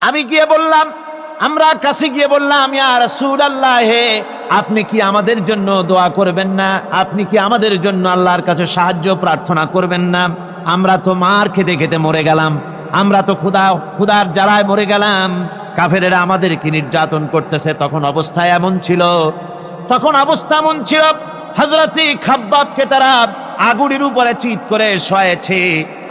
আমি গিয়ে বললাম, আমরা কাছে গিয়ে বললাম, ইয়া রাসূলুল্লাহ, আপনি কি আমাদের জন্য দোয়া করবেন না? আপনি কি আমাদের জন্য আল্লাহর কাছে সাহায্য প্রার্থনা করবেন না? আমরা তো মার খেতে খেতে মরে গেলাম, আমরা তো ক্ষুধার জ্বালায় মরে গেলাম, কাফেরেরা আমাদেরকে নির্যাতন করতেছে। তখন অবস্থা এমন ছিল হযরতে খাব্বাবকে তারা আগুনের উপরে চিৎ করে শোয়াছে,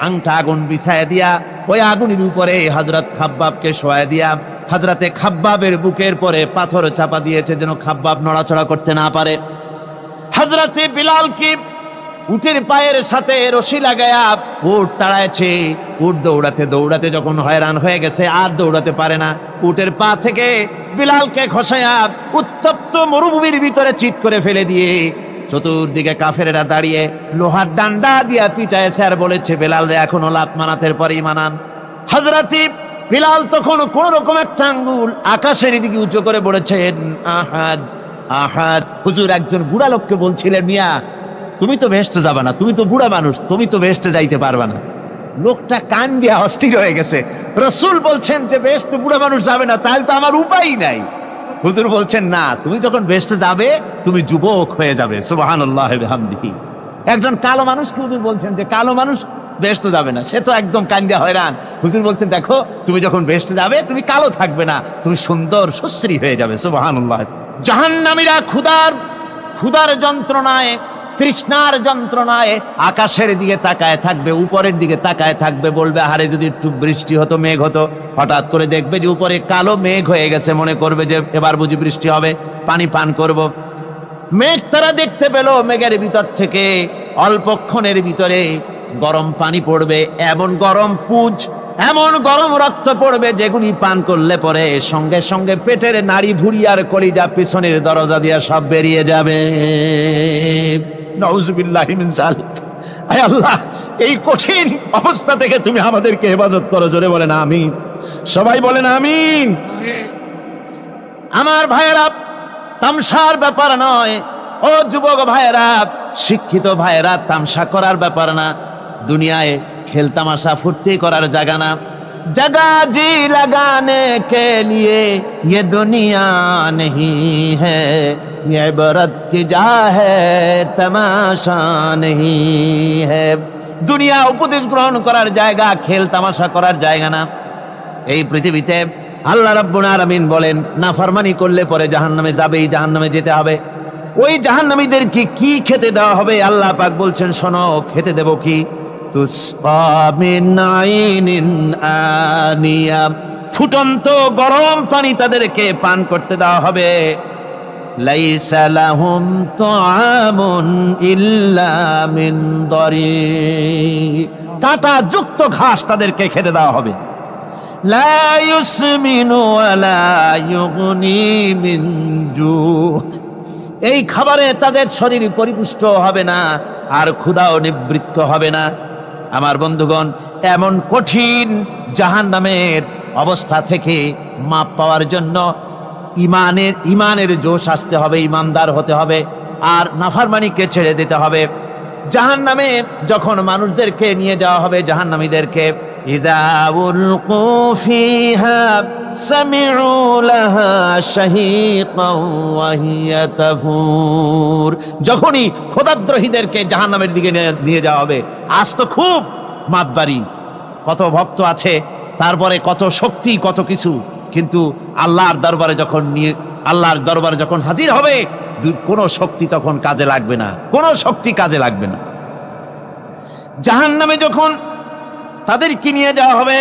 আংটা আগুন বিছায় দিয়া ওই আগুনের উপরে হযরত খাব্বাবকে শোয়ায় দিয়া হযরতে খাব্বাবের বুকের পরে পাথর চাপা দিয়েছে যেন খাব্বাব নড়াচড়া করতে না পারে। হযরতে বিলালকে উটের পায়ের সাথে রশি লাগায়া উট তাড়াইছে। উট দৌড়াতে দৌড়াতে যখন হয়রান হয়ে গেছে, আর দৌড়াতে পারে না, উটের পা থেকে বিলালকে খসায়া উত্তপ্ত মরুভূমির ভিতরে চিৎ করে ফেলে দিয়ে চতুর্দিকে কাফেরেরা দাঁড়িয়ে লোহার ডান্ডা দিয়া পিটাইছে আর বলেছে, বেলাল রে এখনো লাত মানাতের পরেই মানান। হযরতে বিলাল তখন কোন রকম একটা আঙ্গুল আকাশের দিকে উঁচু করে বলেছেন, আহাদ আহাদ। হুজুর একজন বুড়া লোককে বলছিলেন, মিয়া তুমি তো বেহেশতে যাবা না, তুমি তো বুড়া মানুষ, তুমি তো বেহেশতে যাইতে পারবা না। লোকটা কান দিয়া অস্থির হয়ে গেছে। রাসূল বলছেন যে বেহেশতে বুড়া মানুষ যাবে না, তাহলে তো আমার উপায় নাই। হুজুর বলছেন, না, তুমি যখন বেহেশতে যাবে তুমি যুবক হয়ে যাবে। সুবহানাল্লাহি ওয়া বিহামদিহি। একজন কালো মানুষকে হুজুর বলছেন যে কালো মানুষ বেহেশতে যাবে না, সে তো একদম কান দিয়া হয়রান। হুজুর বলছেন, দেখো তুমি যখন বেহেশতে যাবে তুমি কালো থাকবে না, তুমি সুন্দর সুশ্রী হয়ে যাবে। সুবহানাল্লাহ। জাহান্নামীরা ক্ষুধার যন্ত্রণায়, তৃষ্ণার যন্ত্রণায় আকাশের দিকে তাকায় থাকবে, উপরের দিকে তাকায় থাকবে, বলবে আরে যদি একটু বৃষ্টি হতো, মেঘ হতো। হঠাৎ করে দেখবে যে উপরে কালো মেঘ হয়ে গেছে, মনে করবে যে এবার বুঝি বৃষ্টি হবে, পানি পান করব। মেঘ তারা দেখতে পেল, মেঘের ভিতর থেকে অল্পক্ষণের ভিতরে গরম পানি পড়বে, এমন গরম পুঁজ, এমন গরম রক্ত পড়বে যেগুলি পান করলে পরে সঙ্গে সঙ্গে পেটের নাড়ি ভুঁড়ি আর কলিজা পিছনের দরজা দিয়ে সব বেরিয়ে যাবে। নাউযুবিল্লাহি মিন যালিক। আয় আল্লাহ, এই কঠিন অবস্থা থেকে তুমি আমাদেরকে হেফাজত করো। জোরে বলেন আমিন। সবাই বলেন আমিন। আমার ভাইয়েরা, তামসার ব্যাপার নয়। ও যুবক ভাইয়েরা, শিক্ষিত ভাইয়েরা, তামসা করার ব্যাপার না। দুনিয়ায় খেল তামাশা ফুর্তি করার জায়গা না। जगह जी लगाने के लिए ये दुनिया नहीं है, ये इबरत की जा है तमाशा नहीं है। দুনিয়া উপদেশ গ্রহণ করার জায়গা, খেল তামাশা করার জায়গা না। এই পৃথিবীতে আল্লাহ রাব্বুল আলামিন বলেন, নাফরমানি করলে পরে জাহান্নামে যাবেই, জাহান্নামে যেতে হবে। ওই জাহান্নামীদেরকে কি খেতে দেওয়া হবে? আল্লাহ পাক বলছেন, শোনো, খেতে দেব কি? তুসকা মিন আইনিন আনিয়া, ফুটন্ত গরম পানি তাদেরকে পান করতে দেওয়া হবে। লাইসা লাহুম তুআমুন ইল্লা মিন দারি, কাঁটা যুক্ত ঘাস তাদেরকে খেতে দেওয়া হবে। লা ইউসমিনু ওয়া লা ইউগনি মিন জু, এই খাবারে তাদের শরীর পরিপুষ্ট হবে না আর ক্ষুধাও নিবৃত্ত হবে না। আমার বন্ধুগণ, এমন কঠিন জাহান্নামের অবস্থা থেকে মাপ পাওয়ার জন্য ইমানের জোশ আসতে হবে, ইমানদার হতে হবে, আর নাফরমানিকে ছেড়ে দিতে হবে। জাহান্নামে যখন মানুষদেরকে নিয়ে যাওয়া হবে, জাহান্নামীদেরকে, ইযা উলকু ফিহা সামিউ লাহা শাহীকান ওয়া হিয়া তাফুর, যখনই খোদাদ্রোহীদেরকে জাহান্নামের দিকে নিয়ে যাওয়া হবে, আজ তো খুব মাতবাড়ি, কত ভক্ত আছে, তারপরে কত শক্তি, কত কিছু, কিন্তু আল্লাহর দরবারে যখন হাজির হবে, কোনো শক্তি তখন কাজে লাগবে না, কোনো শক্তি কাজে লাগবে না। জাহান্নামে যখন তাদেরকে নিয়ে যাওয়া হবে,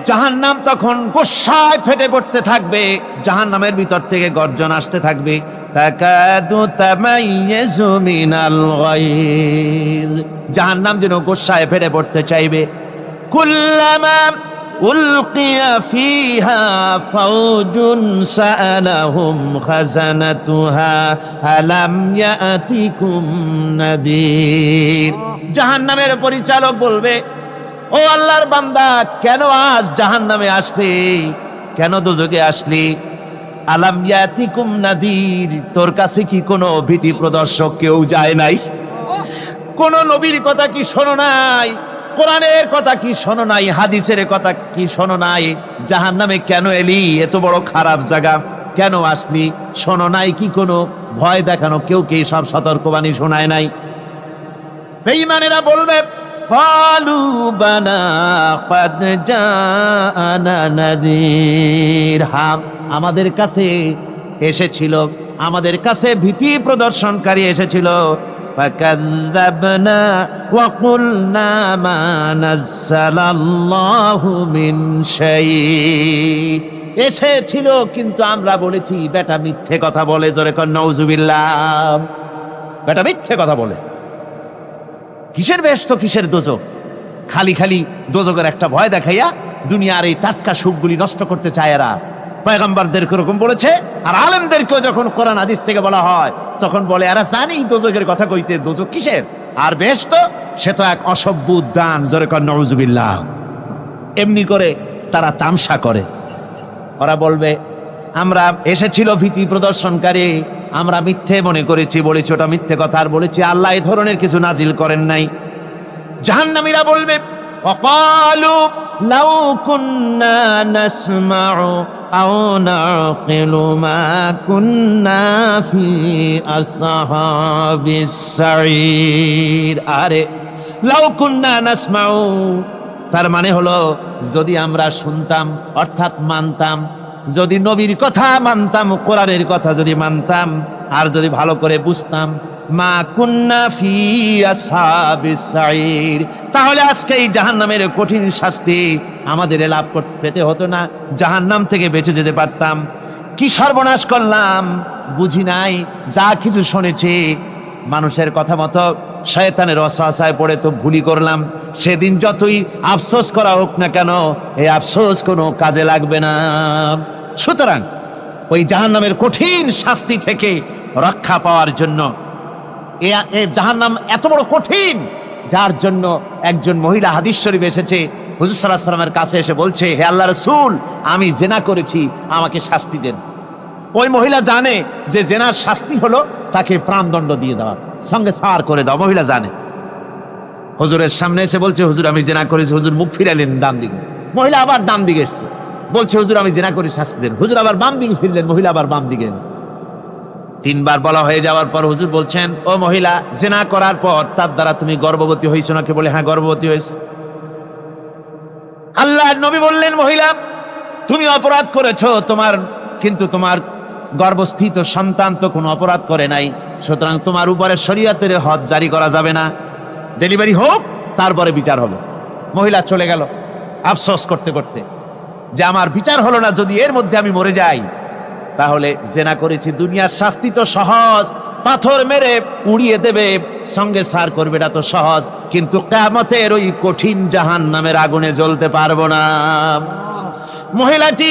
জাহান্নাম তখন গোসায় ফেটে পড়তে থাকবে, জাহান্নামের ভিতর থেকে গর্জন আসতে থাকবে, তাকাদু তামাইয়াজু মিনাল গায়জ, জাহান্নাম যেন গোসায় ফেটে পড়তে চাইবে। কুল্লামা উলকিয়া ফিহা ফাওজুন সাআলাহুম খাজানাতুহা আলাম ইয়াতিকুম নাদির, জাহান্নামের পরিচালক বলবে, ও আল্লাহর বান্দা, কেন আজ জাহান্নামে আসলি, কেন দোজখে আসলি? আলাম ইয়াতিকুম নাদির, তোর কাছে কি কোনো ভীতি প্রদর্শক কেউ যায় নাই? কোন নবীর কথা কি শোনো নাই? কোরআনের কথা কি শোনো নাই, হাদিসের কথা কি শোনো নাই? জাহান্নামে কেন এলি? এত বড় খারাপ জায়গা কেন আসলি? শোনো নাই কি? কোনো ভয় দেখানো কেউ কি সব সতর্কবাণী শোনায় নাই? বেঈমানেরা বলবে ক্বালু বালা ক্বাদ জাআনা নাযীর, হ্যাঁ আমাদের কাছে এসেছিল, আমাদের কাছে ভীতি প্রদর্শনকারী এসেছিল। ফাকাযযাবনা ওয়া কুলনা মা নাযালাল্লাহু মিন শাই, এসেছিল কিন্তু আমরা বলেছি বেটা মিথ্যে কথা বলে। জোরে কর নাউযুবিল্লাহ। বেটা মিথ্যে কথা বলে। কিসের বেহেশত কিসের দোজখ? খালি খালি দোজখের একটা ভয় দেখাইয়া দুনিয়ার এই টাটকা সুখগুলি নষ্ট করতে চায় এরা। পয়গম্বরদেরকে এরকম বলেছে, আর আলেমদেরকেও যখন কোরআন হাদিস থেকে বলা হয় তখন বলে এরা জানি দোজখের কথা কইতে। দোজখ কিসের? আর বেহেশত সে তো এক অসভ্য উদ্যান। জোরে কর নাউযুবিল্লাহ। এমনি করে তারা তামসা করে। ওরা বলবে আমরা এসেছিল ভীতি প্রদর্শনকারী, আমরা মিথ্যে মনে করেছি, বলেছি ওটা মিথ্যে কথা, আর বলেছি আল্লাহ এই ধরনের কিছু নাজিল করেন নাই। জাহান্নামীরা বলবে ওয়াকালু লাউ কুন্না নাসমাউ আও নাকিলু মা কুন্না ফি আসহাবিস সাঈর। আরে লাউ কুন্না নাসমাউ, তার মানে হলো যদি আমরা শুনতাম অর্থাৎ মানতাম, যদি নবীর কথা মানতাম, কোরআনের কথা যদি মানতাম, আর যদি ভালো করে বুঝতাম, মা কুন্না ফি আসহাবিস সাঈর, তাহলে আজকে এই জাহান্নামের কঠিন শাস্তি আমাদের লাভ পেতে হতো না, জাহান্নাম থেকে বেঁচে যেতে পারতাম। কি সর্বনাশ করলাম বুঝি নাই, যা কিছু শুনেছি মানুষের কথা মতো শয়তানের ওয়াসওয়াসায় পড়ে তো ভুলই করলাম। সেদিন যতই আফসোস করা হোক না কেন, এই আফসোস কোনো কাজে লাগবে না। সুতরাং ওই জাহান্নামের কঠিন শাস্তি থেকে রক্ষা পাওয়ার জন্য, এই জাহান্নাম এত বড় কঠিন, যার জন্য একজন মহিলা হাদিস শরীফে এসেছে, হুজুর সাল্লাল্লাহু আলাইহি ওয়াসাল্লামের কাছে এসে বলছে, হে আল্লাহর রাসূল, আমি জিনা করেছি, আমাকে শাস্তি দেন। ওই মহিলা জানে যে জিনার শাস্তি হলো তাকে প্রাণদণ্ড দিয়ে দেওয়া, সঙ্গে ছাড় করে দাও। মহিলা জানে। হুজুরের সামনে এসে বলছে, হুজুর আমি জিনা করেছি। হুজুর মুখ ফিরালেন ডান দিকে, মহিলা আবার ডান দিকে এসছে, বলছে হুজুর আমি জিনা করে শাস্তি দেন। হুজুর আবার বাম দিকে ফিরলেন, মহিলা আবার বাম দিকে। তিনবার বলা হয়ে যাওয়ার পর হুজুর বলছেন, ও মহিলা, জিনা করার পর তার দ্বারা তুমি গর্ভবতী হয়েছো নাকি? বলে হ্যাঁ গর্ভবতী হয়েছে। আল্লাহর নবী বললেন, মহিলা তুমি অপরাধ করেছো, কিন্তু তোমার গর্ভস্থিত সন্তান তো কোনো অপরাধ করে নাই, সুতরাং তোমার উপরে শরীয়তের হদ জারি করা যাবে না, ডেলিভারি হোক তারপরে বিচার হবে। মহিলা চলে গেল আফসোস করতে করতে যে আমার বিচার হলো না, যদি এর মধ্যে আমি মরে যাই তাহলে জিনা করেছি। দুনিয়ার শাস্তি তো সহজ, পাথর মেরে উড়িয়ে দেবে, সঙ্গে সার করবে, এটা তো সহজ, কিন্তু কিয়ামতের ওই কঠিন জাহান্নামের আগুনে জ্বলতে পারবো না। মহিলাটি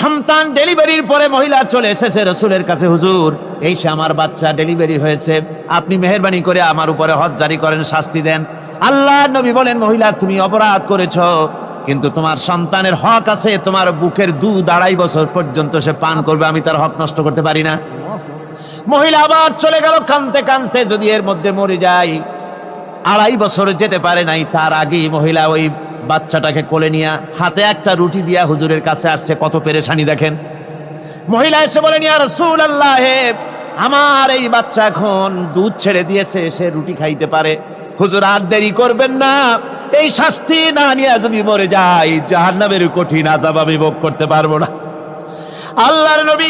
সন্তান ডেলিভারির পরে মহিলা চলে এসেছে রাসূলের কাছে, হুজুর এই সে আমার বাচ্চা ডেলিভারি হয়েছে, আপনি মেহেরবানি করে আমার উপরে হদ জারি করেন, শাস্তি দেন। আল্লাহর নবী বলেন, মহিলা তুমি অপরাধ করেছো, কিন্তু তোমার সন্তানের হক আছে, তোমার বুকের দুধ 2.5 বছর পর্যন্ত সে পান করবে, আমি তার হক নষ্ট করতে পারি না। মহিলা আবার চলে গেল কাঁদতে কাঁদতে, যদি এর মধ্যে মরে যায়। 2.5 বছর যেতে পারে নাই, তার আগেই মহিলা ওই বাচ্চাটাকে কোলে নিয়ে হাতে একটা রুটি দিয়া হুজুরের কাছে আসছে। কত পেরেশানি দেখেন। মহিলা এসে বলেন, ইয়া রাসূলুল্লাহ, আমার এই বাচ্চা এখন দুধ ছেড়ে দিয়েছে, সে রুটি খাইতে পারে, হুজুর আর দেরি করবেন না, এই শাস্তি না নিয়ে যদি মরে যাই জাহান্নামের কঠিন আযাব আমি ভোগ করতে পারবো না। আল্লাহর নবী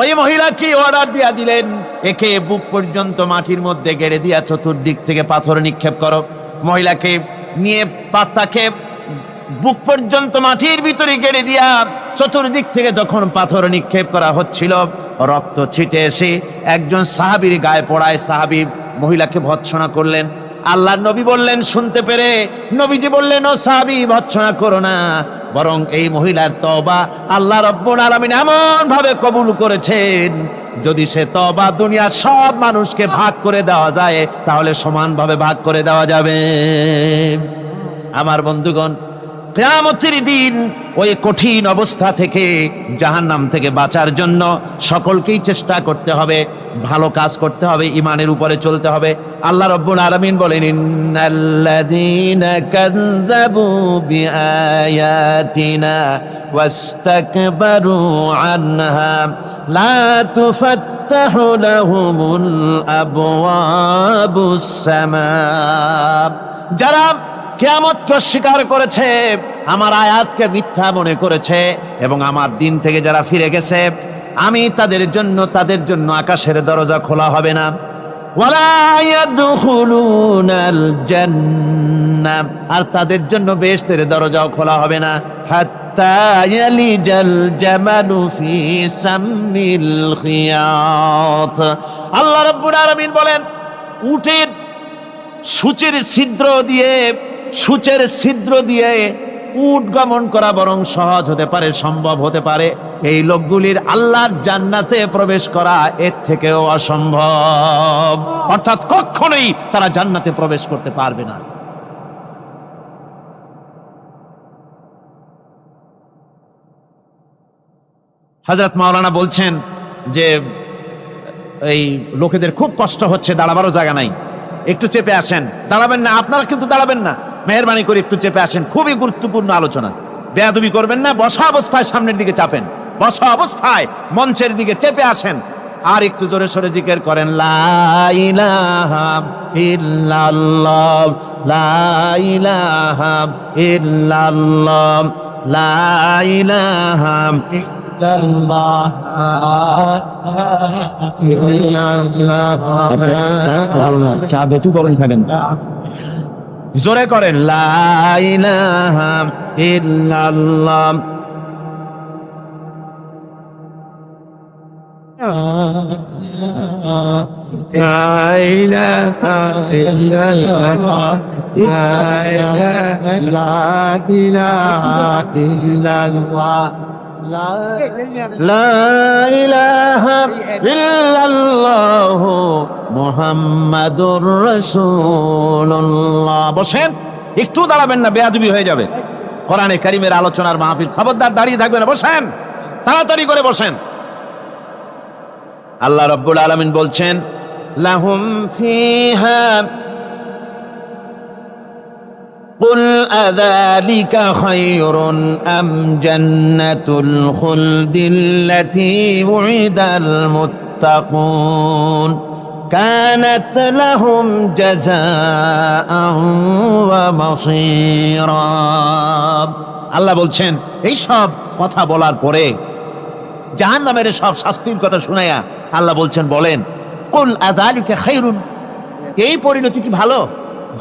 ওই মহিলাকে অর্ডার দিয়া দিলেন, একে বুক পর্যন্ত মাটির মধ্যে গেড়ে দিয়া চতুর্দিক থেকে পাথর নিক্ষেপ করো। মহিলাকে নিয়ে পাতাকে বুক পর্যন্ত মাটির ভিতরে গেড়ে দিয়া চতুর্দিক থেকে যখন পাথর নিক্ষেপ করা হচ্ছিল, রক্ত ছিটে এসে একজন সাহাবীর গায়ে পড়ায়। সাহাবী মহিলাকে ভৎসনা করলেন। আল্লাহর নবী বললেন শুনতে পেরে, নবীজি বললেন, ও সাহাবী ভৎসনা করো না, বরং এই মহিলার তওবা আল্লাহ রাব্বুল আলামিন এমন ভাবে কবুল করেছেন, যদি সে তওবা দুনিয়ার সব মানুষকে ভাগ করে দেওয়া যায় তাহলে সমানভাবে ভাগ করে দেওয়া যাবে। আমার বন্ধুগণ, কিয়ামতের দিন ওই কঠিন অবস্থা থেকে, জাহান্নাম থেকে বাঁচার জন্য সকলকেই চেষ্টা করতে হবে। ভালো কাজ করতে হবে, ঈমানের উপরে চলতে হবে। আল্লাহ রাব্বুল আলামিন বলেন, ইন্নাল্লাযীনা কাযযাবু বিআয়াতিনা ওয়াস্তাকবারু আনহা লা তুফাত্তাহু লাহুমুল আবওয়াবুস সামা। যারা কিয়ামতকে অস্বীকার করেছে, আমার আয়াতকে মিথ্যা মনে করেছে এবং আমার দিন থেকে যারা ফিরে গেছে, আমি তাদের জন্য আকাশের দরজা খোলা হবে না। ওয়ালা ইয়াদখুলুনাল জান্নাহ, আর তাদের জন্য বেহেশতের দরজাও খোলা হবে না। হাত্তা ইয়ালিজাল জামালু ফি সাম্মিল খিয়াত। আল্লাহ রাব্বুল আলামিন বলেন, উটের সূচের ছিদ্র দিয়ে উট গমন করা বরং সহজ হতে পারে, সম্ভব হতে পারে। এই লোকগুলির আল্লাহর জান্নাতে প্রবেশ করা এর থেকেও অসম্ভব, অর্থাৎ কখনোই তারা জান্নাতে প্রবেশ করতে পারবে না। হযরত মাওলানা বলছেন যে এই লোকেদের খুব কষ্ট হচ্ছে, দাঁড়াবারও জায়গা নাই, একটু চেপে আসেন। দাঁড়াবেন না, আপনারা কিন্তু দাঁড়াবেন না, মেহেরবানি করে একটু চেপে আসেন। খুবই গুরুত্বপূর্ণ আলোচনা, বেয়াদবি করবেন না। বসা অবস্থায় সামনের দিকে চাপেন, বসা অবস্থায় মঞ্চের দিকে চেপে আসেন। আর একটু জোরে সরে জিকির করেন, লা ইলাহা ইল্লাল্লাহ, লা ইলাহা ইল্লাল্লাহ, লা ইলাহা ইল্লাল্লাহ। চা বেতু করেন থাকেন, জোরে করেন, লা ইলাহা ইল্লাল্লাহ। মুহাম্মাদুর রাসূলুল্লাহ। বসেন, একটু দাঁড়াবেন না, বেয়াদবি হয়ে যাবে। কোরআনে কারীমের আলোচনার মাহফিল, খবরদার দাঁড়িয়ে থাকবেন না, বসেন, তাড়াতাড়ি করে বসেন। আল্লাহ রাব্বুল আলামিন বলছেন, লাহুম ফিহা কুল আযালিকা খায়রুন আম জান্নাতুল খুলদিল্লাতী উইদাল মুত্তাকুন কানাত লাহুম জাযাআন ওয়া মাসীরা। আল্লাহ বলছেন, এই সব কথা বলার পরে, জাহান্নামের সব শাস্তির কথা শুনাইয়া আল্লাহ বলছেন, বলেন, কুল আযালিকা খায়রুন, এই পরিণতি কি ভালো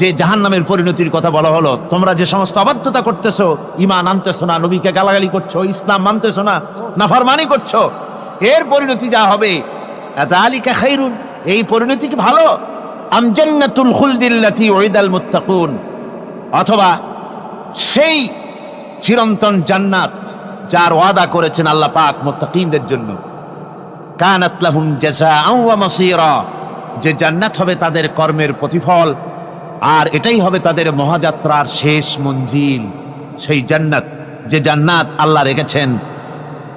যে জাহান্নামের পরিণতির কথা বলা হলো? তোমরা যে সমস্ত অবাধ্যতা করতেছো, ঈমান আনতেছো না, নবীকে গালাগালি করছো, ইসলাম মানতেছো না, নাফরমানি করছো, এর পরিণতি যা হবে, আযালিকা খায়রুন, এই পরিণতি কি ভালো? আম জান্নাতুল খুলদিল্লাতী উইদাল মুত্তাকুন, অথবা সেই চিরন্তন জান্নাত যার ওয়াদা করেছেন আল্লাহ পাক মুত্তাকিনদের জন্য। কানাত লাহুম জাযাআন ওয়া মাসীরা, যে জান্নাত হবে তাদের কর্মের প্রতিফল, আর এটাই হবে তাদের মহাযাত্রার শেষ মঞ্জিল। সেই জান্নাত, যে জান্নাত আল্লাহ রেখেছেন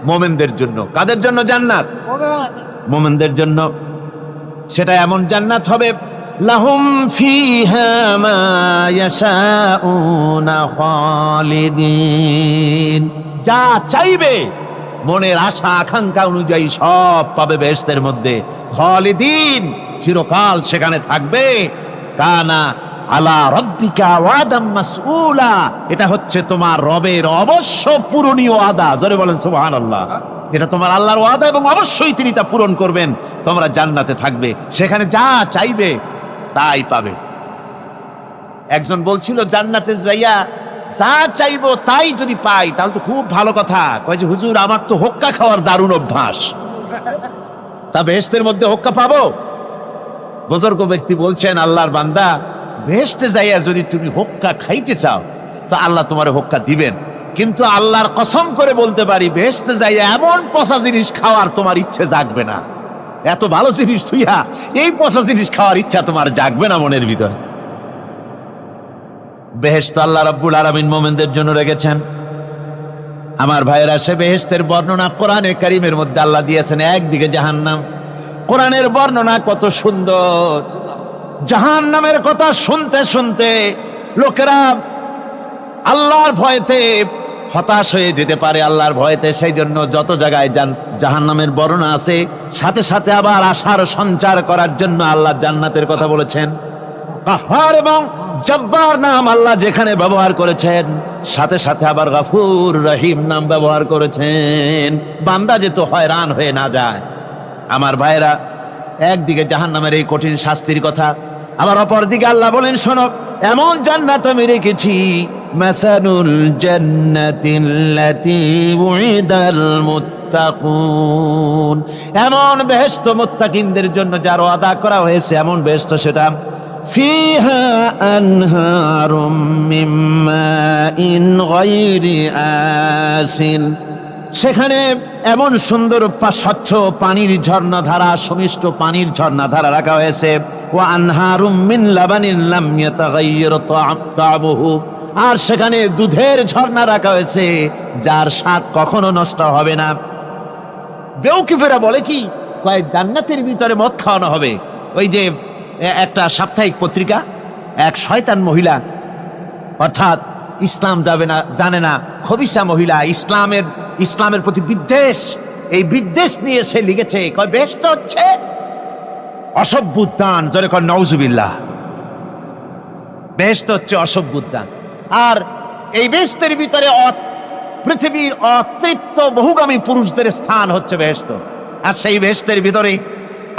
মুমিনদের জন্য। কাদের জন্য জান্নাত? মুমিনদের জন্য। সেটা এমন জান্নাত হবে, লাহুম ফিহা মা ইয়াশাউনা খালিদিন, যা চাইবে মনের আশা আকাঙ্ক্ষা অনুযায়ী সব পাবে বেহেশতের মধ্যে। খালিদিন, চিরকাল সেখানে থাকবে। কানা আলা রাব্বিকা ওয়াদাম মাসউলা, এটা হচ্ছে তোমার রবের অবশ্য পূরণীয় ওয়াদা। জোরে বলেন সুবহানাল্লাহ। এটা তোমার আল্লাহর ওয়াদা এবং অবশ্যই তিনি তা পূরণ করবেন। তোমরা জান্নাতে থাকবে, সেখানে যা চাইবে তাই পাবে। একজন বলছিল, জান্নাতে যাইয়া যা চাইবো তাই যদি পাই তাহলে তো খুব ভালো কথা। কয় যে, হুজুর, আমার তো হোক্কা খাওয়ার দারুণ অভ্যাস, তা বেহেশতের মধ্যে হোক্কা পাবো? বুজুর্গ ব্যক্তি বলছেন, আল্লাহর বান্দা, বেহেশতে যাইয়া যদি তুমি হোক্কা খাইতে চাও তো আল্লাহ তোমার হোক্কা দিবেন, কিন্তু আল্লাহর কসম করে বলতে পারি, বেহেশতে যাইয়া এমন পচা জিনিস খাওয়ার তোমার ইচ্ছে জাগবে না। এত ভালো জিনিস তুইয়া এই পচা জিনিস খাওয়ার ইচ্ছা তোমার জাগবে না মনের ভিতরে। বেহেশত আল্লাহ রাব্বুল আলামিন মুমিনদের জন্য রেখেছেন। আমার ভাইয়েরা, সে বেহেশতের বর্ণনা কোরআনে কারীমের মধ্যে আল্লাহ দিয়েছেন। একদিকে জাহান্নাম, কোরআনের বর্ণনা কত সুন্দর। জাহান্নামের কথা শুনতে শুনতে লোকেরা আল্লাহর ভয়তে হতাশ হয়ে যেতে পারে, আল্লাহর ভয়তে। সেই জন্য যত জায়গায় জাহান্নামের বর্ণনা আছে, সাথে সাথে আবার আশার সঞ্চার করার জন্য আল্লাহ জান্নাতের কথা বলেছেন। কাহ্হার এবং জব্বার নাম আল্লাহ যেখানে ব্যবহার করেছেন, সাথে সাথে আবার গফুর রহিম নাম ব্যবহার করেছেন, বান্দা যেত হয়রান হয়ে না যায়। আমার ভাইরা, একদিকে জাহান্নামের এই কঠিন শাস্তির কথা, আবার অপরদিকে আল্লাহ বলেন, শোনো, এমন জান্নাত আমি রেখেছি, মাসালুল জান্নাতিল্লাতী উইদাল মুত্তাকুন, এমন বেহেশত মুত্তাকিনদের জন্য যার ওয়াদা করা হয়েছে, এমন বেহেশত সেটা ফিহা আনহারুম মিন মাইন গায়রি আসিন, সেখানে এমন সুন্দর স্বচ্ছ পানির ঝর্ণাধারা, সুমিষ্ট পানির ঝর্ণাধারা রাখা হয়েছে। ওয়া আনহারুম মিন লাবানিন লাম ইয়াতাগায়্যার তা'আমুহু, আর সেখানে দুধের ঝর্ণা রাখা হয়েছে যার স্বাদ কখনো নষ্ট হবে না। বেউকিফেরা বলে কি, কয় জান্নাতের ভিতরে মদ খাওয়ানো হবে। ওই যে একটা সাপ্তাহিক পত্রিকা, এক শয়তান মহিলা, অর্থাৎ ইসলাম জানে না, খবিসা মহিলা, ইসলামের প্রতি বিদ্বেষ, এই বিদ্বেষ নিয়ে সে লিখেছে, কয় বেহেশত হচ্ছে অসভ্য উদ্যান, জোরে কয় নাউজুবিল্লাহ। বেহেশত হচ্ছে অসভ্য উদ্যান, আর এই বেহেশতের ভিতরে পৃথিবীর অতৃপ্ত বহুগামী পুরুষদের স্থান হচ্ছে বেহেশত। আর সেই বেহেশতের ভিতরে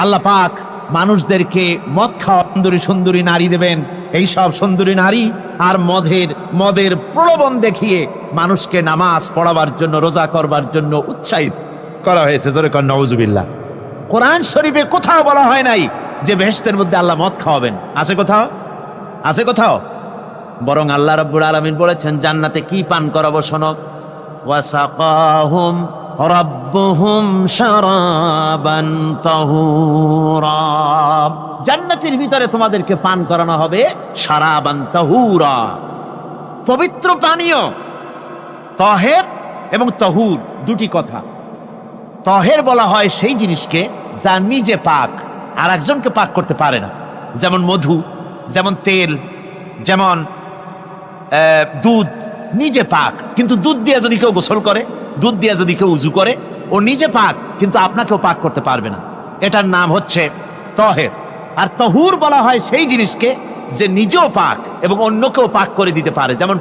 আল্লাহ পাক মানুষদেরকে মদ খাওয়া সুন্দরী সুন্দরী নারী দেবেন। এই সব সুন্দরী নারী আর মদের প্রলোভন দেখিয়ে মানুষকে নামাজ পড়াবার জন্য, রোজা করবার জন্য উৎসাহিত করা হয়েছে। জোরে কর নাউজুবিল্লাহ। কোরআন শরীফে কোথাও বলা হয় নাই যে বেহেশতের মধ্যে আল্লাহ মদ খাওয়াবেন। আছে কোথাও? আছে কোথাও? বরং আল্লাহ রাব্বুল আলামিন বলেছেন, জান্নাতে কি পান করাবো শোনো, ওয়াসাকাহুম রাব্বুহুম শারাবান তাহুরা, জান্নাতের ভিতরে তোমাদেরকে পান করানো হবে শারাবান তাহুরা, পবিত্র পানীয়। তাহের এবং তাহুর দুটি কথা। তাহের বলা হয় সেই জিনিসকে যা নিজে পাক, আর একজনকে পাক করতে পারে না। যেমন মধু, যেমন তেল, যেমন দুধ নিজে পাক, কিন্তু দুধ দিয়ে যদি কেউ গোসল করে, দুধ দিয়ে যদি কেউ উজু করে, ও নিজে পাক, কিন্তু আপনাকেও পাক করতে পারবে না। এটার নাম হচ্ছে তাহের। আর তাহুর বলা হয় সেই জিনিসকে যে নিজেও পাক এবং অন্যকেও পাক করে দিতে পারে। যেমন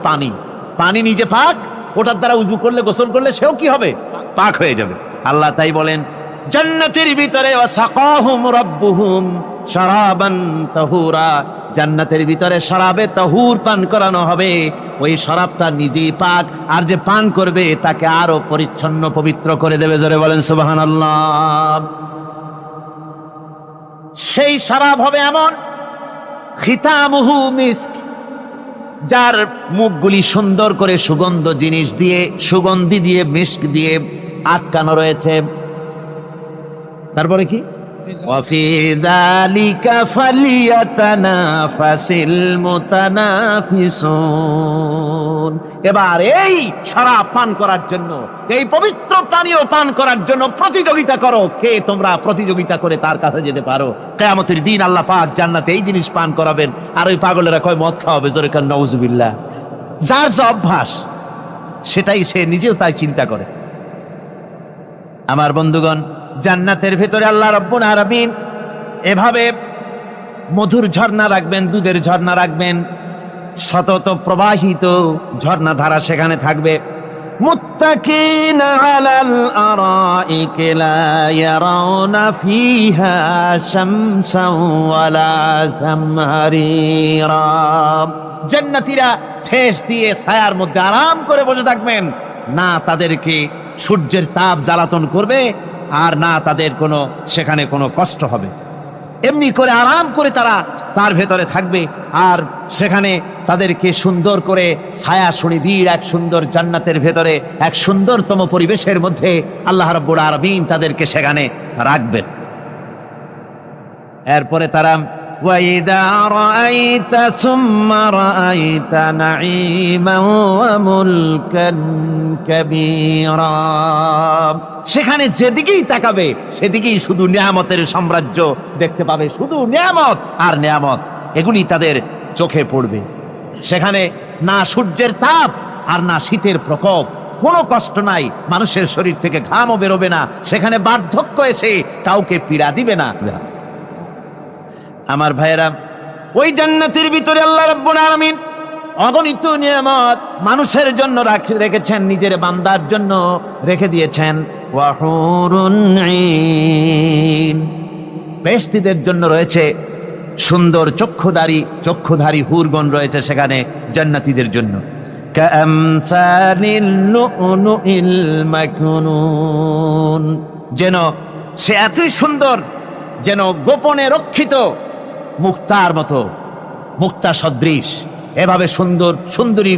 পানি নিজে পাক, ওটার দ্বারা উজু করলে, গোসল করলে সেও কি হবে? পাক হয়ে যাবে। আল্লাহ তাই বলেন, জান্নাতের ভিতরে ওয়াসাকাহুম রাব্বুহুম শারাবান তাহুরা, জান্নাতের ভিতরে শরাবে তাহুর পান করানো হবে। ওই শরাবটা নিজেই পাক, আর যে পান করবে তাকে আরো পরিচ্ছন্ন পবিত্র করে দেবে। জোরে বলেন সুবহানাল্লাহ। সেই শরাব হবে এমন, খিতামুহু মিস্ক, যার মুখগুলি সুন্দর করে সুগন্ধি দিয়ে মিস্ক দিয়ে আটকানো রয়েছে। তারপরে কি? ওয়াফি যালিকা ফালিয়াতানাফাসিল মুতানাফিসুন। এবার এই শরাব পান করার জন্য, এই পবিত্র পানীয় পান করার জন্য প্রতিযোগিতা করো, কে তোমরা প্রতিযোগিতা করে তার কাছে যেতে পারো। কিয়ামতের দিন আল্লাহ পাক জান্নাতে এই জিনিস পান করাবেন, আর ওই পাগলেরা কয় মদ খাওয়াবে। জোরে কান নাউজুবিল্লাহ। যার যে অভ্যাস, সেটাই সে নিজেও তাই চিন্তা করে। আমার বন্ধুগণ, জান্নাতের ভেতরে আল্লাহ রাব্বুল আলামিন এভাবে মধুর ঝর্ণা রাখবেন, দুধের ঝর্ণা রাখবেন, সতত প্রবাহিত ঝর্ণাধারা সেখানে থাকবে। মুত্তাকিনা আলাল আরাইকি লা ইয়ারাউনা ফিহা শামসান ওয়ালা জামহারিরা, জান্নাতীরা ঠেস দিয়ে ছায়ার মধ্যে আরাম করে বসে থাকবেন। না তাদেরকে সূর্যের তাপ জ্বালাতন করবে, আর না তাদের সেখানে কোনো কষ্ট হবে। এমনি করে আরাম করে তারা তার ভেতরে থাকবে, আর সেখানে তাদেরকে সুন্দর করে ছায়া সুনিবিড় এক সুন্দর জান্নাতের ভেতরে এক সুন্দরতম পরিবেশের মধ্যে আল্লাহ রাব্বুল আলামিন তাদেরকে সেখানে রাখবেন। এরপরে তারা وَإِذَا رَأَيْتَ ثُمَّ رَأَيْتَ نَعِيمًا وَمُلْكًا كَبِيرًا। সেখানে যেদিকেই তাকাবে সেদিকেই শুধু নিয়ামতের সাম্রাজ্য দেখতে পাবে, শুধু নিয়ামত আর নিয়ামত, এগুলি তাদের চোখে পড়বে। সেখানে না সূর্যের তাপ আর না শীতের প্রকোপ, কোনো কষ্ট নাই, মানুষের শরীর থেকে ঘামও বেরোবে না, সেখানে বার্ধক্য এসে কাউকে পীড়া দিবে না। আমার ভাইয়েরা, ওই জান্নাতের ভিতরে আল্লাহ রাব্বুল আলামিন অগণিত নিয়ামত মানুষের জন্য রেখেছেন, নিজের বান্দার জন্য রেখে দিয়েছেন। ওয়া হুরুন ঈন, বেহেশতীদের জন্য রয়েছে সুন্দর চক্ষুধারী হুরগণ রয়েছে সেখানে জান্নাতীদের জন্য। কামসালিল লুলুইল মাকনুন, যেন সে এতই সুন্দর, যেন গোপনে রক্ষিত মুক্তার মতো, মুক্তা সদৃশ। এভাবে সুন্দরী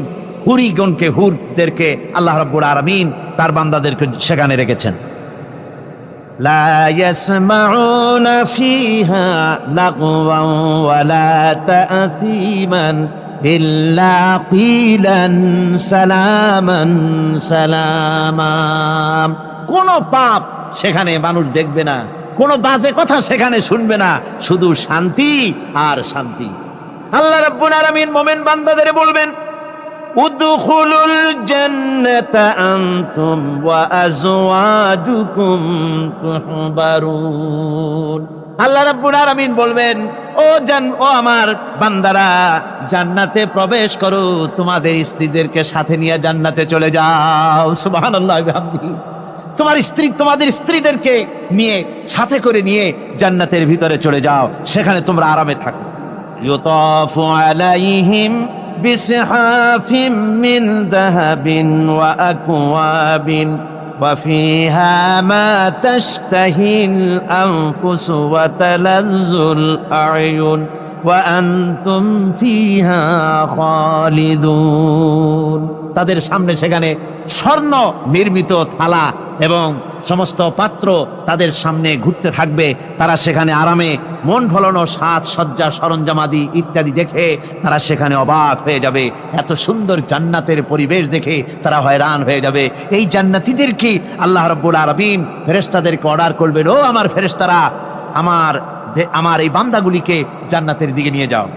হুরদেরকে আল্লাহ রাব্বুল আলামিন তার বান্দাদেরকে সেখানে রেখেছেন। লা ইয়াসমাউনা ফিহা লাগওয়ান ওয়ালা তা'সীমান ইল্লা কিলান সালামান সালামা। কোনো পাপ সেখানে মানুষ দেখবে না, কোনো বাজে কথা সেখানে শুনবে না, শুধু শান্তি আর শান্তি। আল্লাহ রাব্বুল আলামিন মুমিন বান্দাদের বলবেন, উদখুলুল জান্নাতা আনতুম ওয়া আজওয়াজুকুম তুহবারুন। আল্লাহ রাব্বুল আলামিন বলবেন, ও আমার বান্দারা, জান্নাতে প্রবেশ করো, তোমাদের স্ত্রীদেরকে সাথে নিয়ে জান্নাতে চলে যাও। সুবহানাল্লাহ ওয়া বিহামদিহি। তোমাদের স্ত্রীদেরকে নিয়ে, সাথে করে নিয়ে জান্নাতের ভিতরে চলে যাও, সেখানে তোমরা আরামে থাকো। ইউতাফু আলাইহিম বিসহাফিম মিন যাহাবিন ওয়া আকওয়াবিন ওয়া ফিহা মা তাশতাহিল আনফুসু ওয়া তালাজ্জুল আ'য়ুন ওয়া আনতুম ফিহা খালিদুন। তাদের সামনে সেখানে স্বর্ণ নির্মিত থালা এবং সমস্ত পাত্র তাদের সামনে ঘুরতে থাকবে। তারা সেখানে আরামে মন ভোলানো সাজ সজ্জা সরঞ্জামাদি ইত্যাদি দেখে তারা সেখানে অবাক হয়ে যাবে। এত সুন্দর জান্নাতের পরিবেশ দেখে তারা হয়রান হয়ে যাবে। এই জান্নাতীদেরকে আল্লাহ রাব্বুল আলামিন ফেরেশতাদেরকে অর্ডার করবেন, ও আমার ফেরেশতারা, আমার এই বান্দাগুলিকে জান্নাতের দিকে নিয়ে যাও।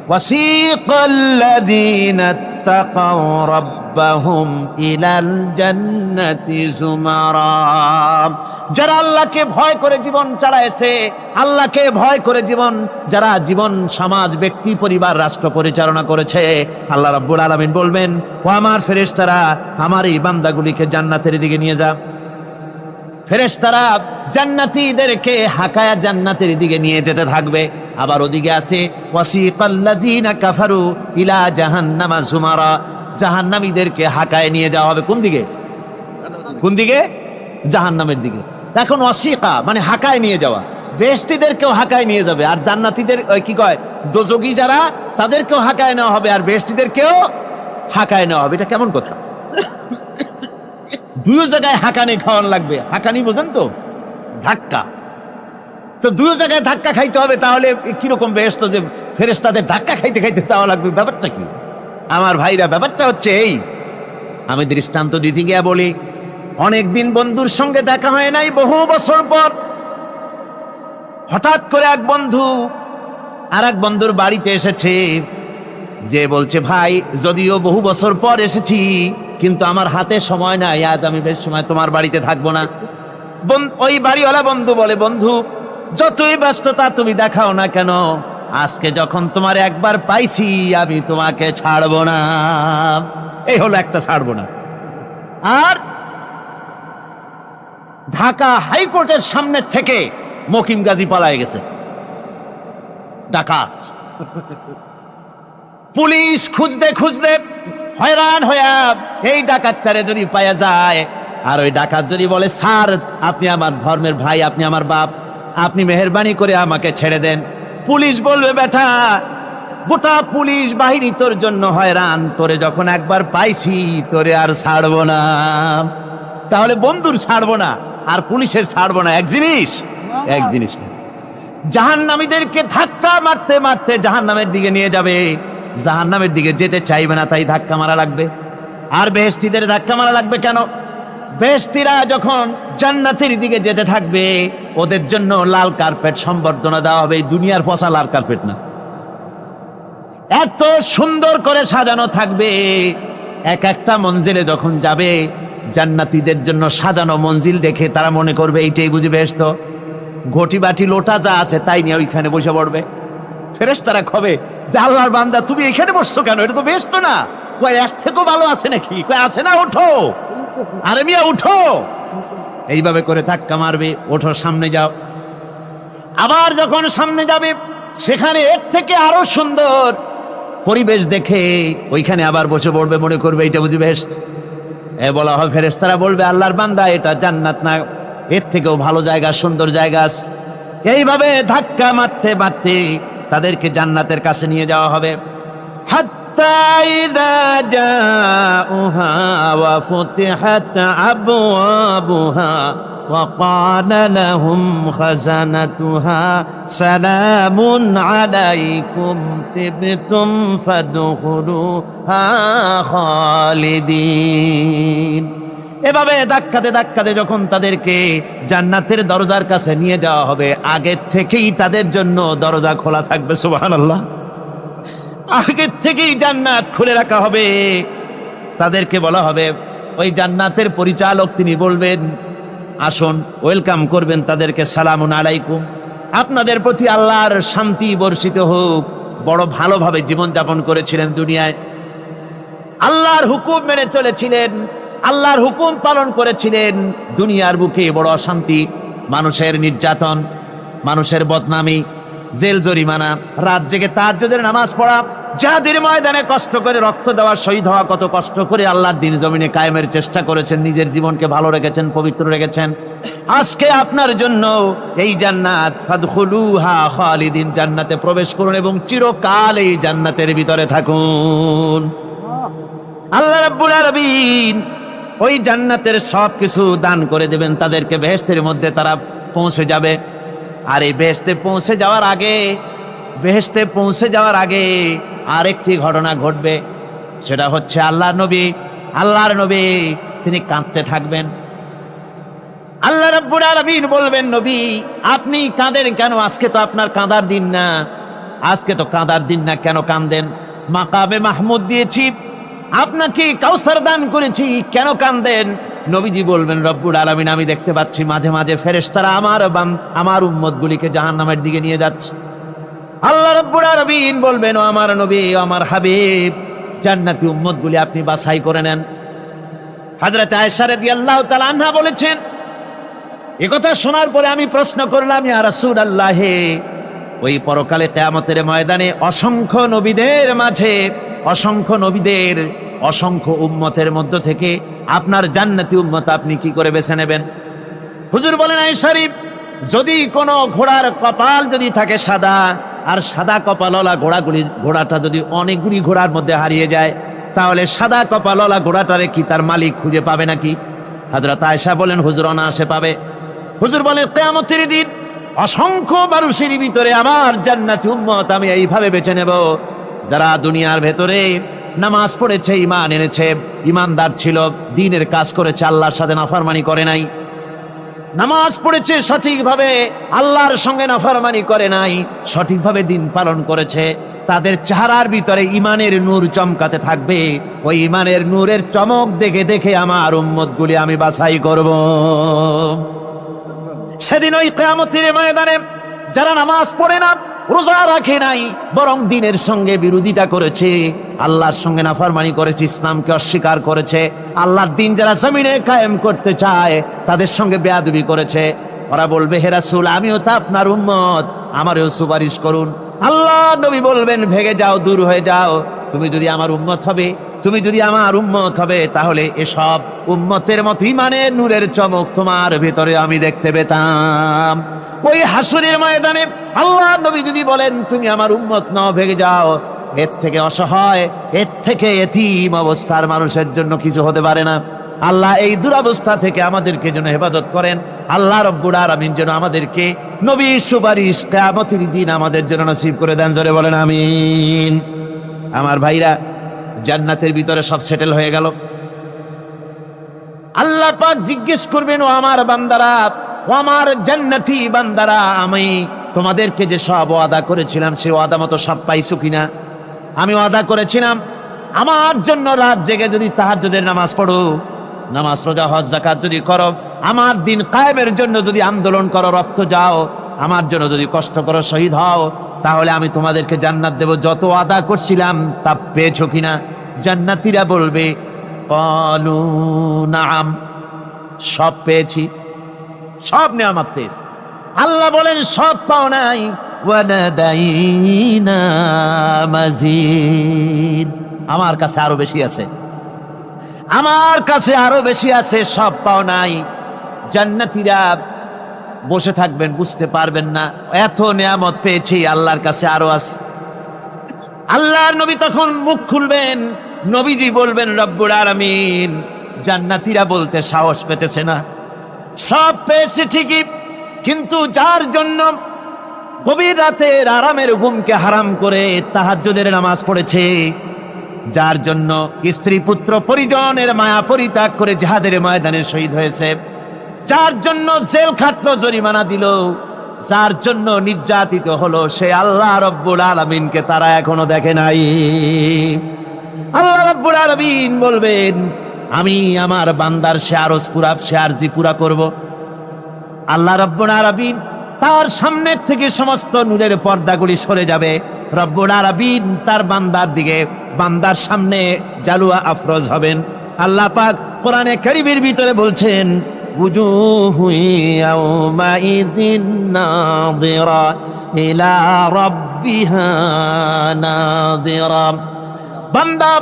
ওয়াসিকাল্লাযীনা ইত্তাকাও রাব্বাহুম ইলাল জান্নাতি যুমারা। যারা আল্লাহকে ভয় করে জীবন চালায়েছে, আল্লাহকে ভয় করে যারা জীবন সমাজ ব্যক্তি পরিবার রাষ্ট্র পরিচালনা করেছে, আল্লাহ রাব্বুল আলামিন বলবেন, ও আমার ফেরেশতারা, আমার এই বান্দাগুলিকে জান্নাতের দিকে নিয়ে যা। ফেরেশতারা জান্নাতীদেরকে হাকায়া জান্নাতের দিকে নিয়ে যেতে থাকবে। আবার ওদিকে আছে ওয়াসিকাল্লাযীনা কাফারু ইলা জাহান্নামা যুমারা, জাহান্নামীদেরকে হাকায় নিয়ে যাওয়া হবে কোন দিকে? জাহান্নামের দিকে। এখন ওয়াসিকা মানে হাকায় নিয়ে যাওয়া, বেহেশতীদেরকেও হাকায় নিয়ে যাবে, আর জান্নাতীদের কি কয় দোজখী যারা, তাদেরকেও হাকায় নেওয়া হবে, আর বেহেশতীদেরকেও হাকায় নেওয়া হবে। এটা কেমন কথা? দুই জায়গায় হাঁকানি খাওয়ানো লাগবে। হাঁকানি বোঝেন তো? ধাক্কা। তো দুই জায়গায় ধাক্কা খাইতে হবে, তাহলে কিরকম বেহেশত যে ফেরেশতাদের ধাক্কা খাইতে খাইতে যাওয়া লাগবে, ব্যাপারটা কি? আমার ভাইরা, ব্যাপারটা হচ্ছে এই, আমি দৃষ্টান্ত দিতে গিয়া বলি, অনেকদিন বন্ধুর সঙ্গে দেখা হয় নাই, বহু বছর পর হঠাৎ করে এক বন্ধু আর এক বন্ধুর বাড়িতে এসেছে, যে বলছে, ভাই যদিও বহু বছর পর এসেছি, কিন্তু আমার হাতে সময় নাই, আজ আমি বেশ সময় তোমার বাড়িতে থাকবো না। ওই বাড়িওয়ালা বন্ধু বলে, বন্ধু যতই ব্যস্ততা তুমি দেখাও না কেন, আজকে যখন তোমার একবার পাইছি, আমি তোমাকে ছাড়বো না। এই হলো একটা ছাড়বো না। আর ঢাকা হাইকোর্টের সামনে থেকে মকিম গাজী পালায় গেছে, ডাকাত। পুলিশ খুঁজতে খুঁজতে হয়রান হইয়া এই ডাকাতটারে যদি পাওয়া যায়, আর ওই ডাকাত যদি বলে, স্যার আপনি আমার ধর্মের ভাই, আপনি আমার বাপ, আপনি মেহেরবানি করে আমাকে ছেড়ে দেন, পুলিশ বলবে, বেটা গোটা পুলিশ বাহিনী তোর জন্য হয়রান, তোরে যখন একবার পাইছি তোরে আর ছাড়বো না। তাহলে বন্ধুর ছাড়বো না আর পুলিশের ছাড়বো না এক জিনিস না। জাহান্নামীদেরকে ধাক্কা ধাক্কা মারতে মারতে জাহান্নামের দিকে নিয়ে যাবে। জাহান্নামের দিকে যেতে চাইবে না, তাই ধাক্কা মারা লাগবে। আর বেহেশতীদের ধাক্কা মারা লাগবে কেন? বেহেশতীরা যখন জান্নাতের দিকে যেতে থাকবে, ওদের জন্য লাল কার্পেট সম্বর্ধনা দেওয়া হবে। এই দুনিয়ার পচা লাল কার্পেট না, এত সুন্দর করে সাজানো থাকবে। এক একটা মঞ্জিলে যখন যাবে, জান্নাতীদের জন্য সাজানো মঞ্জিল দেখে তারা মনে করবে এইটাই বুঝি বেহেশত। ঘটি বাটি লোটা যা আছে তাই নিয়ে ওইখানে বসে পড়বে। ফেরেশতারা কবে যে আল্লাহর বান্দা তুমি এখানে বসছো কেন? এটা তো বেহেশত না। কয় এর থেকেও ভালো আছে নাকি? কয় আছে না, ওঠো। আরে মিয়া উঠো। এইভাবে করে ধাক্কা মারবে, ওঠো সামনে যাও। আবার যখন সামনে যাবে, সেখানে এর থেকে আরো সুন্দর পরিবেশ দেখে ওইখানে আবার বসে পড়বে, মনে করবে এটা বুঝি বেহেশত। বলা হয়, ফেরেশতারা বলবে আল্লাহর বান্দা এটা জান্নাত না, এর থেকেও ভালো জায়গা, সুন্দর জায়গা আছে। এইভাবে ধাক্কা মারতে মারতে তাদেরকে জান্নাতের কাছে নিয়ে যাওয়া হবে। হাত্তা ইযা জাউহা ওয়া ফুতিহাত আবওয়াবুহা ওয়া ক্বালা লাহুম খাযানাতুহা সালামুন আলাইকুম তিবতুম ফাদখুলুহা খালিদিন। এভাবে ধাক্কাতে ধাক্কাতে যখন তাদেরকে জান্নাতের দরজার কাছে নিয়ে যাওয়া হবে, আগে থেকেই তাদের জন্য দরজা খোলা থাকবে। সুবহানাল্লাহ, আগে থেকেই জান্নাত খুলে রাখা হবে। তাদেরকে বলা হবে, ওই জান্নাতের পরিচালক তিনি বলবেন আসুন, ওয়েলকাম করবেন তাদেরকে, সালামুন আলাইকুম, আপনাদের প্রতি আল্লাহর শান্তি বর্ষিত হোক। বড় ভালোভাবে জীবনযাপন করেছিলেন দুনিয়ায়, আল্লাহর হুকুম মেনে চলেছিলেন, আল্লাহর হুকুম পালন করেছিলেন। দুনিয়ার বুকে বড় অশান্তি, মানুষের নির্যাতন, মানুষের বদনামি, জেল জরিমানা, রাত জেগে তাহাজ্জুদের নামাজ পড়া, জিহাদের ময়দানে কষ্ট করে রক্ত দেওয়া, শহীদ হওয়া, কত কষ্ট করে আল্লাহর দ্বীন জমিনে কায়েমের চেষ্টা করেছেন, নিজের জীবনকে ভালো রেখেছেন, পবিত্র রেখেছেন। আজকে আপনার জন্য এই জান্নাত, ফাদখুলুহা খালিদিন, জান্নাতে প্রবেশ করুন এবং চিরকাল এই জান্নাতের ভিতরে থাকুন। আল্লাহ রাব্বুল আলামিন ওই জান্নাতের সবকিছু দান করে দেবেন তাদেরকে। বেহেশতের মধ্যে তারা পৌঁছে যাবে। আর এই বেহেশতে পৌঁছে যাওয়ার আগে আরেকটি ঘটনা ঘটবে। সেটা হচ্ছে আল্লাহর নবী তিনি কাঁদতে থাকবেন। আল্লাহ রাব্বুল আলামিন বলবেন, নবী আপনি কাঁদেন কেন? আজকে তো আপনার কাঁদার দিন না, আজকে তো কাঁদার দিন না, কেন কাঁদেন? মাকামে মাহমুদ দিয়েছি, আপনাকে কাউসার দান করেছি, কেন কাঁদেন? নবীজি বলবেন, রব্বুল আলামিন আমি দেখতে পাচ্ছি মাঝে মাঝে ফেরেশতারা আমার উম্মতগুলিকে জাহান্নামের দিকে নিয়ে যাচ্ছে। আল্লাহ রাব্বুল আলামিন বলবেন, ও আমার নবী, ও আমার হাবিব, জান্নাতি উম্মতগুলি আপনি বাছাই করে নেন। হযরত আয়েশা রাদিয়াল্লাহু তাআলা আনহা বলেছেন, একথা শোনার পরে আমি প্রশ্ন করলাম, ইয়া রাসূলুল্লাহ, ওই পরকালে কিয়ামতের ময়দানে অসংখ্য নবীদের মাঝে, অসংখ্য উম্মতের মধ্য থেকে আপনার জান্নাতি উম্মত আপনি কি করে বেছে নেবেন? হুজুর বলেন, আয়েশা, যদি কোনো ঘোড়ার কপাল যদি থাকে সাদা, আর সাদা কপালওয়ালা ঘোড়াটা যদি অনেকগুলি ঘোড়ার মধ্যে হারিয়ে যায়, তাহলে সাদা কপালওয়ালা ঘোড়াটারে কি তার মালিক খুঁজে পাবে নাকি? হযরত আয়েশা বলেন, হুজুর অনায়াসে পাবে। হুজুর বলেন, কিয়ামতের দিন অসংখ্য মানুষের ভিতরে আমার জান্নাতি উম্মত আমি এইভাবে বেছে নেব, যারা দুনিয়ার ভেতরে নামাজ পড়েছে, ঈমান এনেছে, ঈমানদার ছিল, দ্বীনের কাজ করেছে, আল্লাহর সাথে নাফরমানি করে নাই, নামাজ পড়েছে সঠিকভাবে, আল্লাহর সঙ্গে নাফরমানি করে নাই, সঠিকভাবে দ্বীন পালন করেছে, তাদের চেহারার ভিতরে ঈমানের নূর চমকাতে থাকবে। ওই ঈমানের নূরের চমক দেখে দেখে আমার উম্মতগুলি আমি বাছাই করব। সেদিন ওই কিয়ামতের ময়দানে যারা নামাজ পড়ে না, রোজা রাখে নাই, বরং দ্বীনের সঙ্গে বিরোধিতা করেছে, আল্লাহর সঙ্গে নাফরমানি করেছে, ইসলামকে অস্বীকার করেছে, আল্লাহর দ্বীন যারা জমিনে কায়েম করতে চায় তাদের সঙ্গে বেয়াদবি করেছে, ওরা বলবে, হে রাসূল, আমিও তো আপনার উম্মত, আমারও সুপারিশ করুন। আল্লাহ নবী বলবেন, ভেগে যাও, দূর হয়ে যাও, তুমি যদি আমার উম্মত হবে তাহলে এসব উম্মতের মতো ঈমানের নূরের চমক তোমার ভিতরে আমি দেখতে পেতাম। ওই হাসরের ময়দানে আল্লাহ নবী যদি বলেন, তুমি আমার উম্মত নও, ভেগে যাও, এর থেকে অসহায়, এর থেকে এতিম অবস্থার মানুষের জন্য কিছু হতে পারে না। আল্লাহ এই দুরবস্থা থেকে আমাদেরকে যেন হেফাজত করেন। আল্লাহ রাব্বুল আলামিন যেন আমাদেরকে নবীর সুপারিশ কিয়ামতের দিন আমাদের জন্য নসিব করে দেন, জোরে বলেন আমিন। আমার ভাইরা, জান্নাতের ভিতরে সব সেটেল হয়ে গেল। আল্লাহ পাক জিজ্ঞেস করবেন, ও আমার বান্দারা, ও আমার জান্নাতি বান্দারা, আমি তোমাদেরকে যে সব ওয়াদা করেছিলাম সে ওয়াদা মতো সব পাইছো কিনা? আমি ওয়াদা করেছিলাম আমার জন্য রাত জেগে যদি তাহাজ্জুদের নামাজ পড়ো, নামাজ রোজা হজ যাকাত যদি করো, আমার দিন কায়েমের জন্য যদি আন্দোলন করো, রক্ত যাও, আমার জন্য যদি কষ্ট করো, শহীদ হও, তাহলে আমি তোমাদেরকে জান্নাত দেব। যত ওয়াদা করছিলাম তা পেয়েছো কিনা? জান্নাতীরা বলবে ক্বালু নাআম, সব পেয়েছি, সব নেয়ামত পেয়েছি। আল্লাহ বলেন সব পাও নাই, ওয়ালাদাইনা মাজিদ, আমার কাছে আরো বেশি আছে, আমার কাছে আরো বেশি আছে, সব পাও নাই। জান্নাতীরা বসে থাকবেন, বুঝতে পারবেন না এত নেয়ামত পেয়েছি, আল্লাহর কাছে আরো আছে। আল্লাহর নবী তখন মুখ খুলবেন, নবীজি বলবেন রব্বুল আলামিন, জান্নাতীরা বলতে সাহস পেতেছে না, সব পেয়েছে ঠিকই, কিন্তু যার জন্য গভীর রাতের আরামের ঘুমকে হারাম করে তাহাজ্জুদের নামাজ পড়েছে, যার জন্য স্ত্রী পুত্র পরিজনের মায়া পরিত্যাগ করে জিহাদের ময়দানে শহীদ হয়েছে, যার জন্য জেল খাটলো, জরিমানা দিল, যার জন্য নির্যাতিত হলো, সে আল্লাহ রব্বুল আলামিনকে তারা এখনো দেখে নাই। আল্লাহ রব্বুল আলামিন বলবেন, আমি আমার বান্দার সে আরজ পুরা, সে আরজি পুরা করব। আল্লাহ রব্বুল আলামিন তার সামনের থেকে সমস্ত নূরের পর্দাগুলি সরে যাবে। রব্বুল আলামিন তার বান্দার দিকে, বান্দার সামনে জালুয়া আফরোজ হবেন। আল্লাহ পাক কোরআনে কারীমের ভিতরে বলছেন, উজুহু ইয়াওমাইযিন নাযিরা ইলা রাব্বিহা নাযিরা। বান্দা,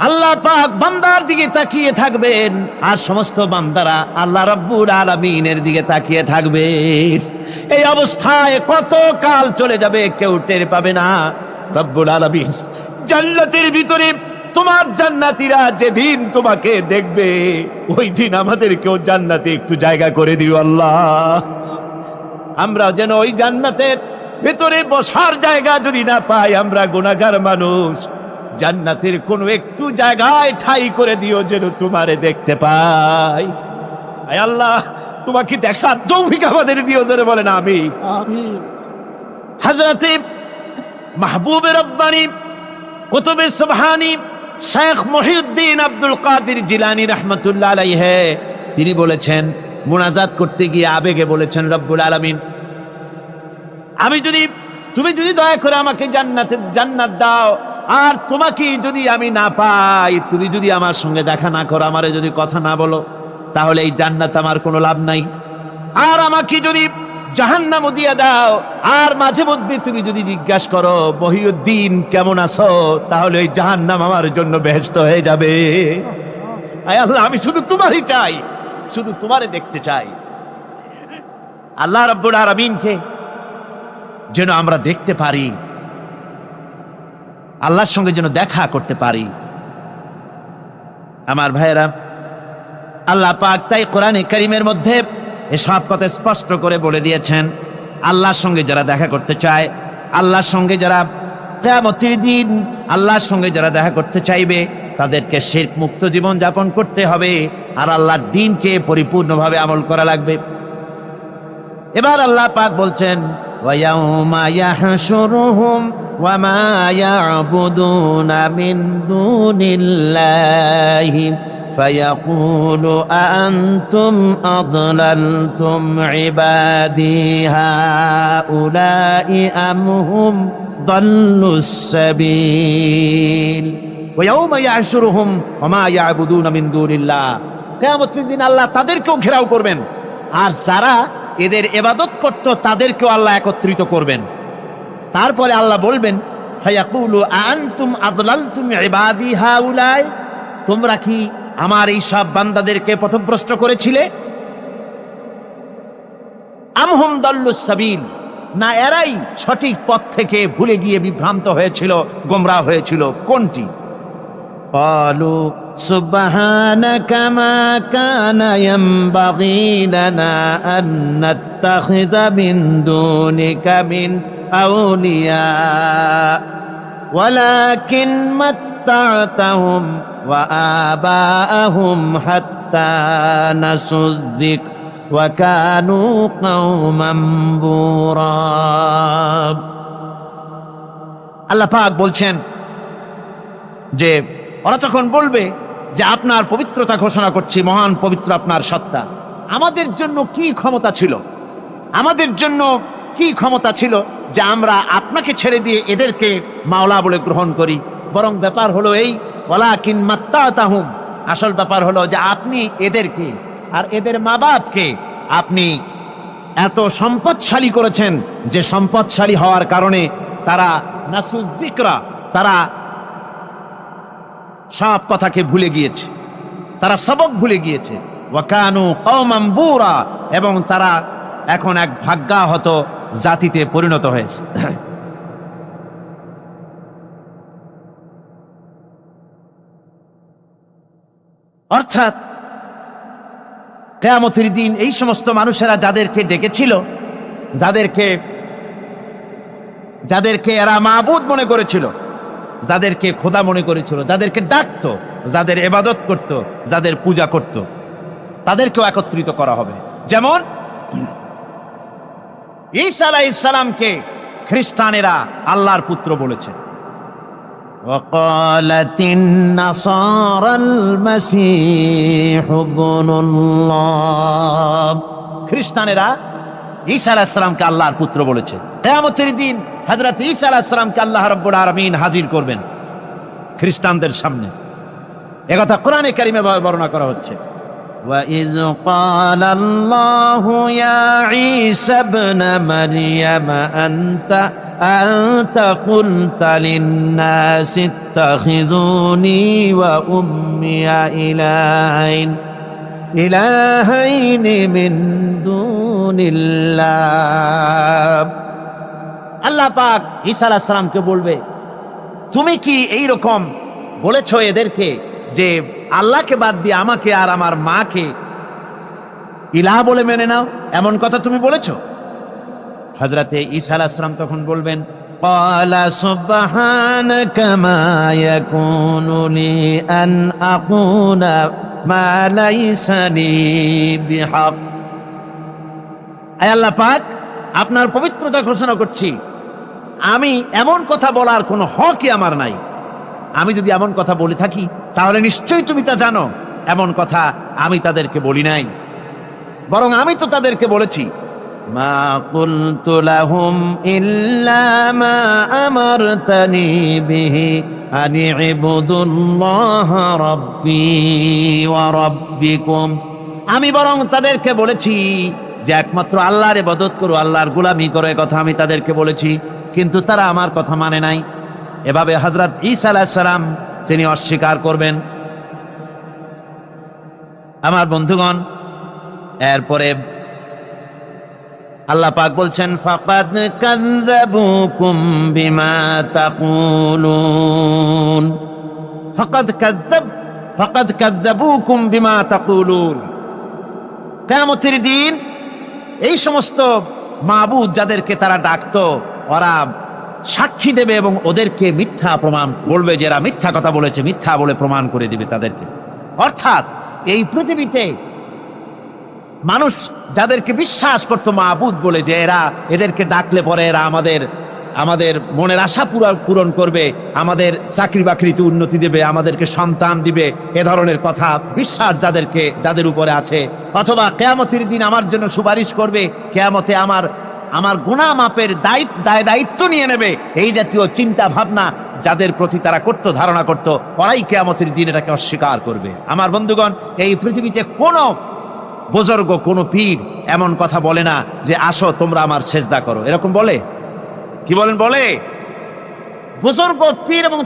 আল্লাহ পাক বান্দার দিকে তাকিয়ে থাকবেন, আর সমস্ত বান্দারা আল্লাহ রাব্বুল আলামিনের দিকে তাকিয়ে থাকবে। এই অবস্থায় কত কাল চলে যাবে কেউ টের পাবে না। রব্বুল আলামিন জান্নাতের ভিতরে তোমার জান্নাতীরা যেদিন তোমাকে দেখবে, ওই দিন আমাদেরকেও জান্নাতে একটু জায়গা করে দিও আল্লাহ। আমরা যেন ওই জান্নাতের ভিতরে বসার জায়গা যদি না পাই, আমরা গুনাহগার মানুষ, জান্নাতের কোনো একটু জায়গায় ঠাই করে দিও যেন তোমারে দেখতে পাই। আয় আল্লাহ, তোমাকে দেখার তৌফিক আমাদের দিও, জোরে বলেন আমিন। হযরত মাহবুব রব্বানী কুতুবে সুবহানী শেখ মহিউদ্দিন আব্দুল কাদের জিলানী রাহমাতুল্লাহ আলাইহি, তিনি বলেছেন, মুনাজাত করতে গিয়ে আবেগে বলেছেন, রব্বুল আলামিন, তুমি যদি দয়া করে আমাকে জান্নাত দাও, আর তোমাকে যদি আমি না পাই, তুমি যদি আমার সঙ্গে দেখা না করো, আমারে যদি কথা না বলো, তাহলে এই জান্নাত আমার কোনো লাভ নাই। আর আমাকে যদি জাহান্নামও দিয়ে দাও, আর মাঝে মধ্যে তুমি যদি জিজ্ঞাসা করো মহিউদ্দিন কেমন আছো, তাহলে এই জাহান্নাম আমার জন্য বেহেশত হয়ে যাবে। আয় আল্লাহ, আমি শুধু তোমারই চাই, শুধু তোমারে দেখতে চাই। আল্লাহ রাব্বুল আলামিনকে যেন আমরা দেখতে পারি, আল্লাহর সঙ্গে যেন দেখা করতে পারি। আমার ভাইয়েরা, আল্লাহ পাক তাই কোরআনে কারীমের মধ্যে এসব কথা স্পষ্ট করে বলে দিয়েছেন। আল্লাহর সঙ্গে যারা দেখা করতে চায়, আল্লাহর সঙ্গে যারা কিয়ামতের দিন আল্লাহর সঙ্গে যারা দেখা করতে চাইবে, তাদেরকে শিরক মুক্ত জীবন যাপন করতে হবে, আর আল্লাহর দ্বীনকে পরিপূর্ণভাবে আমল করা লাগবে। এবার আল্লাহ পাক বলছেন, ওয়ায়াউমা ইয়াহশুরুহুম ওয়া মা ইয়াবুদুনা মিন দুনিল্লাহি ফায়াকুলু আনতুম আদলালতুম ইবাদি হাউলাই আম হুম দাল্লুস সাবিল। ওয়ায়াউমা ইয়াহশুরুহুম ওয়া মা ইয়াবুদুনা মিন দুনিল্লাহ, কিয়ামতের দিন আল্লাহ তাদেরকেও ঘেরাও করবেন, আর যারা এদের ইবাদত করত তাদেরকেও আল্লাহ একত্রিত করবেন। তারপরে আল্লাহ বলবেন, ফায়াকুলু আনতুম আদলালতুম ইবাদি হাউলাই, তোমরা কি আমার এই সব বান্দাদেরকে পথভ্রষ্ট করেছিলে? আম হুম দাল্লুস সাবিল, না এরাই সঠিক পথ থেকে ভুলে গিয়ে বিভ্রান্ত হয়েছিল, গোমরাহ হয়েছিল? কোনটি? ক্বালু সুবহানাকা মা কানা ইয়ানবাগী লানা আন নাত্তাখিযা মিন দুনিকা মিন আউলিয়া ওয়ালাকিন মাত্তা'তাহুম ওয়া আবাআহুম হাত্তা নাসুয-যিকর ওয়া কানূ কওমান বুরা। আল্লাহ পাক বলছেন যে ওরা যখন বলবে যে আপনার পবিত্রতা ঘোষণা করছি, মহান পবিত্র আপনার সত্তা, আমাদের জন্য কি ক্ষমতা ছিল, আমাদের জন্য কি ক্ষমতা ছিল যে আমরা আপনাকে ছেড়ে দিয়ে এদেরকে মাওলা বলে গ্রহণ করি? বরং ব্যাপার হলো এই, ওয়ালাকিন মাত্তা'তাহুম, আসল ব্যাপার হলো যে আপনি এদেরকে আর এদের মা বাপকে আপনি এত সম্পদশালী করেছেন যে সম্পদশালী হওয়ার কারণে তারা নাসুয-যিকরা, তারা সব কথাকে ভুলে গিয়েছে, তারা সবক ভুলে গিয়েছে। ওয়া কানূ কওমান বুরা, এবং তারা এখন এক ভাগ্যাহত জাতিতে পরিণত হয়েছে। অর্থাৎ কিয়ামতের দিন এই সমস্ত মানুষেরা যাদেরকে ডেকেছিল, যাদেরকে এরা মাবুদ মনে করেছিল, যাদেরকে খোদা মনে করেছিল, যাদেরকে ডাকতো, যাদের ইবাদত করত, যাদের পূজা করত, তাদেরকেও একত্রিত করা হবে। যেমন ঈসা আলাইহিস সালামকে খ্রিস্টানেরা আল্লাহর পুত্র বলেছে। ওয়াকালাতিন নাসারাল মাসীহু ইবনুল্লাহ, খ্রিস্টানেরা ঈসা আলাইহিস সালামকে আল্লাহর পুত্র বলেছে। কিয়ামতের দিন হযরত ঈসা আলাইহিস সালামকে আল্লাহ রাব্বুল আলামিন হাজির করবেন খ্রিস্টানদের সামনে। একথা কোরআনে কারিমে বর্ণনা করা হচ্ছে। وَإِذْ قَالَ اللَّهُ يَا عِيسَى ابْنَ مَرْيَمَ أَنْتَ قُلْتَ لِلنَّاسِ اتَّخِذُونِي وَأُمِّيَ إِلَٰهَيْنِ مِن دُونِ اللَّهِ। আল্লাহ পাক ঈসা আলাইহিস সালামকে বলবে, তুমি কি এই রকম বলেছো এদেরকে যে আল্লাহকে বাদ দিয়ে আমাকে আর আমার মাকে ইলাহ বলে মেনে নাও, এমন কথা তুমি বলেছো? হযরতে ঈসা আলাইহিস সালাম তখন বলবেন, ক্বালা সুবহানাকা মা ইয়াকুনু লি আন আকুলা মা লাইসা লি বিহক। আয় আল্লাহ পাক, আপনার পবিত্রতা ঘোষণা করছি, আমি এমন কথা বলার কোনো হকই আমার নাই। আমি যদি এমন কথা বলে থাকি তাহলে নিশ্চয়ই তুমি তা জানো। এমন কথা আমি তাদেরকে বলি নাই, বরং আমি তো তাদেরকে বলেছি, মা কুলতু লাহুম ইল্লা মা আমারতানি বিহি আন ইবুদুল্লাহা রাব্বি ওয়া রাব্বিকুম। আমি বরং তাদেরকে বলেছি যে একমাত্র আল্লাহর ইবাদত করো, আল্লাহর গোলামি করো, এ কথা আমি তাদেরকে বলেছি, কিন্তু তারা আমার কথা মানে নাই। এভাবে হযরত ঈসা আলাইহিস সালাম তিনি অস্বীকার করবেন। আমার বন্ধুগণ, এরপরে আল্লাহ পাক বলছেন, ফাকাদ কাযযাবুকুম বিমা তাকুলুন, ফাকাদ কাযযাবুকুম বিমা তাকুলুন। কিয়ামতের দিন এই সমস্ত মাবুদ যাদেরকে তারা ডাকতো, ওরা সাক্ষী দেবে এবং ওদেরকে মিথ্যা প্রমাণ বলবে, যে এরা মিথ্যা কথা বলেছে, মিথ্যা বলে প্রমাণ করে দিবে তাদেরকে। অর্থাৎ এই পৃথিবীতে মানুষ যাদেরকে বিশ্বাস করতো মাবুদ বলে, যে এদেরকে ডাকলে পরে এরা আমাদের মনের আশা পূরণ করবে, আমাদের চাকরি বাকরিতে উন্নতি দেবে, আমাদেরকে সন্তান দিবে, এ ধরনের কথা বিশ্বাস যাদের উপরে আছে, অথবা কিয়ামতের দিন আমার জন্য সুপারিশ করবে, কিয়ামতে আমার গুনাহ মাপের দায়িত্ব নিয়ে নেবে, এই জাতীয় চিন্তা ভাবনা যাদের প্রতি তারা করত, ধারণা করত, ওরাই কিয়ামতের দিন এটাকে অস্বীকার করবে। আমার বন্ধুগণ, এই পৃথিবীতে কোনো বুজুর্গ, কোনো পীর এমন কথা বলে না যে আসো তোমরা আমার সেজদা করো, এরকম বলে? কি বলেন? বলে? বুজুর্গ, পীর এবং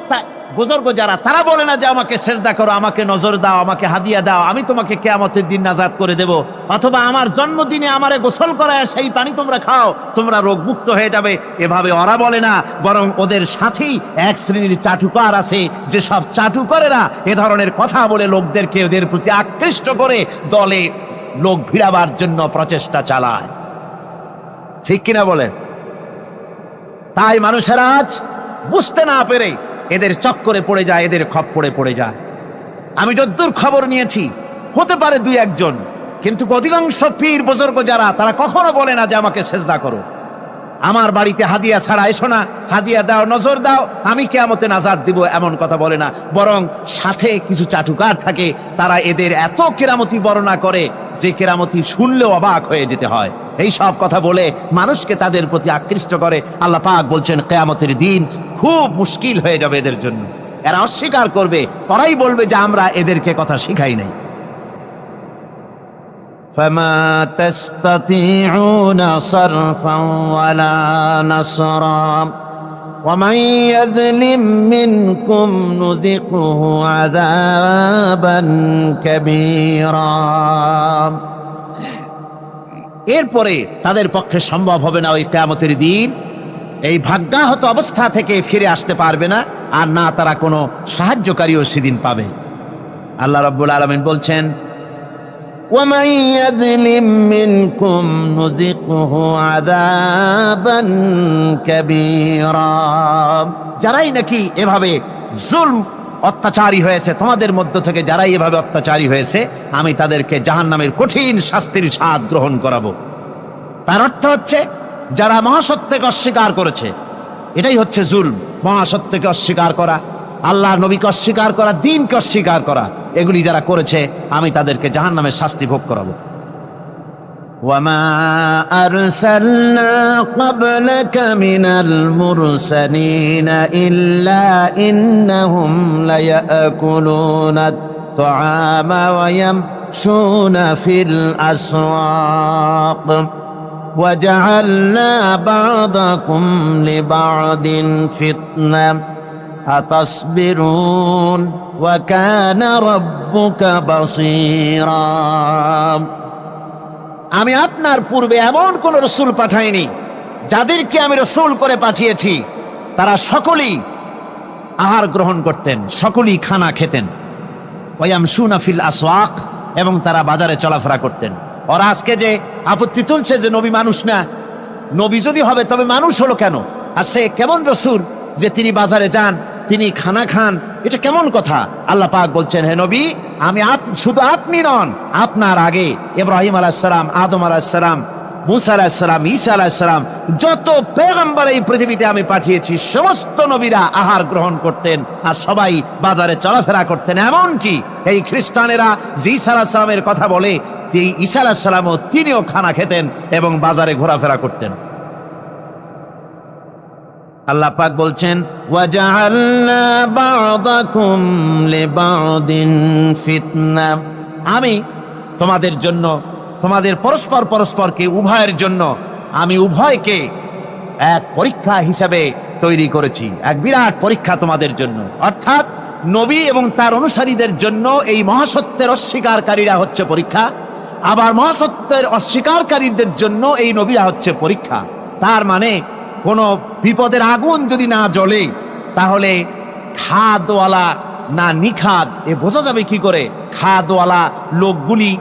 বুজুর্গ যারা, তারা বলে না যে আমাকে সেজদা করো, আমাকে নজর দাও, আমাকে হাদিয়া দাও, আমি তোমাকে কিয়ামতের দিন নাজাত করে দেব, অথবা আমার জন্মদিনে আমারে গোসল করায় সেই পানি তোমরা খাও, তোমরা রোগ মুক্ত হয়ে যাবে। এভাবে ওরা বলে না, বরং ওদের সাথেই এক শ্রেণীর চাটুকার আছে, যে সব চাটুকারেরা এ ধরনের কথা বলে লোকদেরকে ওদের প্রতি আকৃষ্ট করে দলে লোক ভিড়াবার জন্য প্রচেষ্টা চালায়। ঠিক কিনা বলেন? তাই মানুষেরা আজ বুঝতে না পেরে এদের চক্করে পড়ে যায়, এদের খপ্পরে পড়ে যায়। আমি যদ্দূর খবর নিয়েছি, হতে পারে দুই একজন, কিন্তু অধিকাংশ পীর বুজুর্গ যারা, তারা কখনো বলে না যে আমাকে সেজদা করো, আমার বাড়িতে হাদিয়া ছাড়া এসো না, হাদিয়া দাও, নজর দাও, আমি কিয়ামতে নাজাত দিব, এমন কথা বলে না। বরং সাথে কিছু চাটুকার থাকে, তারা এদের এত কেরামতি বর্ণনা করে যে কেরামতি শুনলেও অবাক হয়ে যেতে হয়। এই সব কথা বলে মানুষকে তাদের প্রতি আকৃষ্ট করে। আল্লাহ পাক বলছেন কিয়ামতের দিন খুব মুশকিল হয়ে যাবে এদের জন্য। এরা অস্বীকার করবে, ওরাই বলবে যে আমরা এদেরকে কথা শিখাই নাই। فما تستطيعون صرفا ولا نصرا ومن يظلم منكم نذقه عذابا كبيرا। এরপরে তাদের পক্ষে সম্ভব হবে না ওই কিয়ামতের দিন এই ভাগ্যাহত অবস্থা থেকে ফিরে আসতে পারবে না, আর না তারা কোনো সাহায্যকারীও সেদিন পাবে। আল্লাহ রাব্বুল আলামিন বলছেন, وَمَن يَظْلِم مِّنكُمْ نُذِقْهُ عَذَابًا كَبِيرًا। যারাই নাকি এভাবে জুলম অত্যাচারী হয়েছে, তোমাদের মধ্য থেকে যারাই এভাবে অত্যাচারী হয়েছে, আমি তাদেরকে জাহান্নামের কঠিন শাস্তির স্বাদ গ্রহণ করাবো। তার অর্থ হচ্ছে যারা মহাসত্যকে অস্বীকার করেছে, এটাই হচ্ছে জুলম। মহাসত্যকে অস্বীকার করা, আল্লাহ নবীকে অস্বীকার করা, দ্বীনকে অস্বীকার করা, এগুলি যারা করেছে আমি তাদেরকে জাহান্নামের শাস্তি ভোগ করাবো। ওয়ামা আরসালনা ক্বাবলাকা মিনাল মুরসালিনা ইল্লা ইন্নাহুম লায়াকুলুনাত তুআমা ওয়া ইয়ামশুনা ফিল আসওয়াক ওয়াজআলনা বা'দাকুম লিবা'দিন ফিতনা আতাসবিরুন ওয়া কানা রাব্বুকা বাসীরা। আমি আপনার পূর্বে এমন কোন রাসূল পাঠাইনি যাদেরকে আমি রাসূল করে পাঠিয়েছি তারা সকলেই আহার গ্রহণ করতেন, সকলেই খানা খেতেন। ওয়া ইয়ামশুনা ফিল আসওয়াক, এবং তারা বাজারে চলাফেরা করতেন। ওরা আজকে যে আপত্তি তুলছে যে নবী মানুষ না, নবী যদি হবে তবে মানুষ হলো কেন? আর সে কেমন রাসূল যে তিনি বাজারে যান, তিনি খানা খান? এটা কেমন কথা? আল্লাহ পাক বলছেন, হে নবী, আমি শুধু আপনি নন, আপনার আগে ইব্রাহিম আলাইহিস সালাম, আদম আলাইহিস সালাম, মুসা আলাইহিস সালাম, ঈসা আলাইহিস সালাম, যত পয়গম্বর এই পৃথিবীতে আমি পাঠিয়েছি সমস্ত নবীরা আহার গ্রহণ করতেন আর সবাই বাজারে চলাফেরা করতেন। এমন কি এই খ্রিস্টানেরা যে ঈসা আলাইহিস সালামের কথা বলে, যে ঈসা আলাইহিস সালামও তিনিও খানা খেতেন এবং বাজারে ঘোরাফেরা করতেন। আল্লাহ পাক বলছেন, ওয়াজআলনা বা'দাকুম লিবা'দিন ফিতনা, আমি তোমাদের জন্য, তোমাদের পরস্পর পরস্পরকে, উভয়ের জন্য আমি উভয়কে এক পরীক্ষা হিসাবে তৈরি করেছি, এক বিরাট পরীক্ষা তোমাদের জন্য। অর্থাৎ নবী এবং তার অনুসারীদের জন্য এই মহাসত্যের অস্বীকারীরা হচ্ছে পরীক্ষা, আবার মহাসত্যের অস্বীকারীদের জন্য এই নবীরা হচ্ছে পরীক্ষা। তার মানে কোন বিপদের আগুন যদি না জ্বলে তাহলে খাদওয়ালা না নিখাদ এ বোঝা যাবে কি করে? খাদওয়ালা লোকগুলি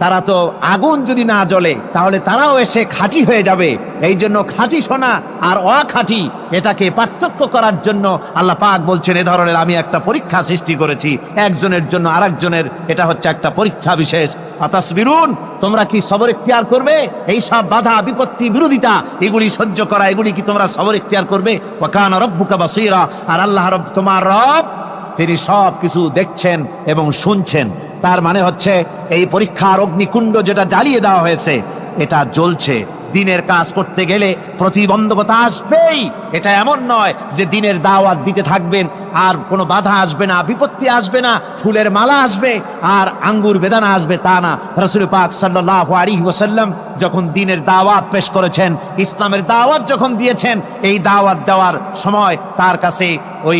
তারা তো আগুন যদি না জ্বলে তাহলে তারাও এসে খাঁটি হয়ে যাবে। এই জন্য খাঁটি সোনা আর অখাঁটি এটাকে পার্থক্য করার জন্য আল্লাহ পাক বলছেন, এ ধরনের আমি একটা পরীক্ষা সৃষ্টি করেছি একজনের জন্য আরেকজনের, এটা হচ্ছে একটা পরীক্ষা বিশেষ। আতাসবিরুন, তোমরা কি সবর ইখতিয়ার করবে? এই সব বাধা বিপত্তি বিরোধিতা এগুলি সহ্য করা, এগুলি কি তোমরা সবর ইখতিয়ার করবে? ওয়া কানা রাব্বুকা বাসীরা, আর আল্লাহ তোমার রব তিনি সব কিছু দেখছেন এবং শুনছেন। তার মানে হচ্ছে এই পরীক্ষার অগ্নিকুণ্ড যেটা জ্বালিয়ে দেওয়া হয়েছে এটা জ্বলছে। দিনের কাজ করতে গেলে প্রতিবন্ধকতা আসবেই। এটা এমন নয় যে দিনের দাওয়াত দিতে থাকবেন আর কোনো বাধা আসবে না, বিপত্তি আসবে না, ফুলের মালা আসবে আর আঙ্গুর বেদানা আসবে, তা না। রাসূল পাক সাল্লাল্লাহু আলাইহি ওয়াসাল্লাম যখন দিনের দাওয়াত পেশ করেছেন, ইসলামের দাওয়াত যখন দিয়েছেন, এই দাওয়াত দেওয়ার সময় তার কাছে ওই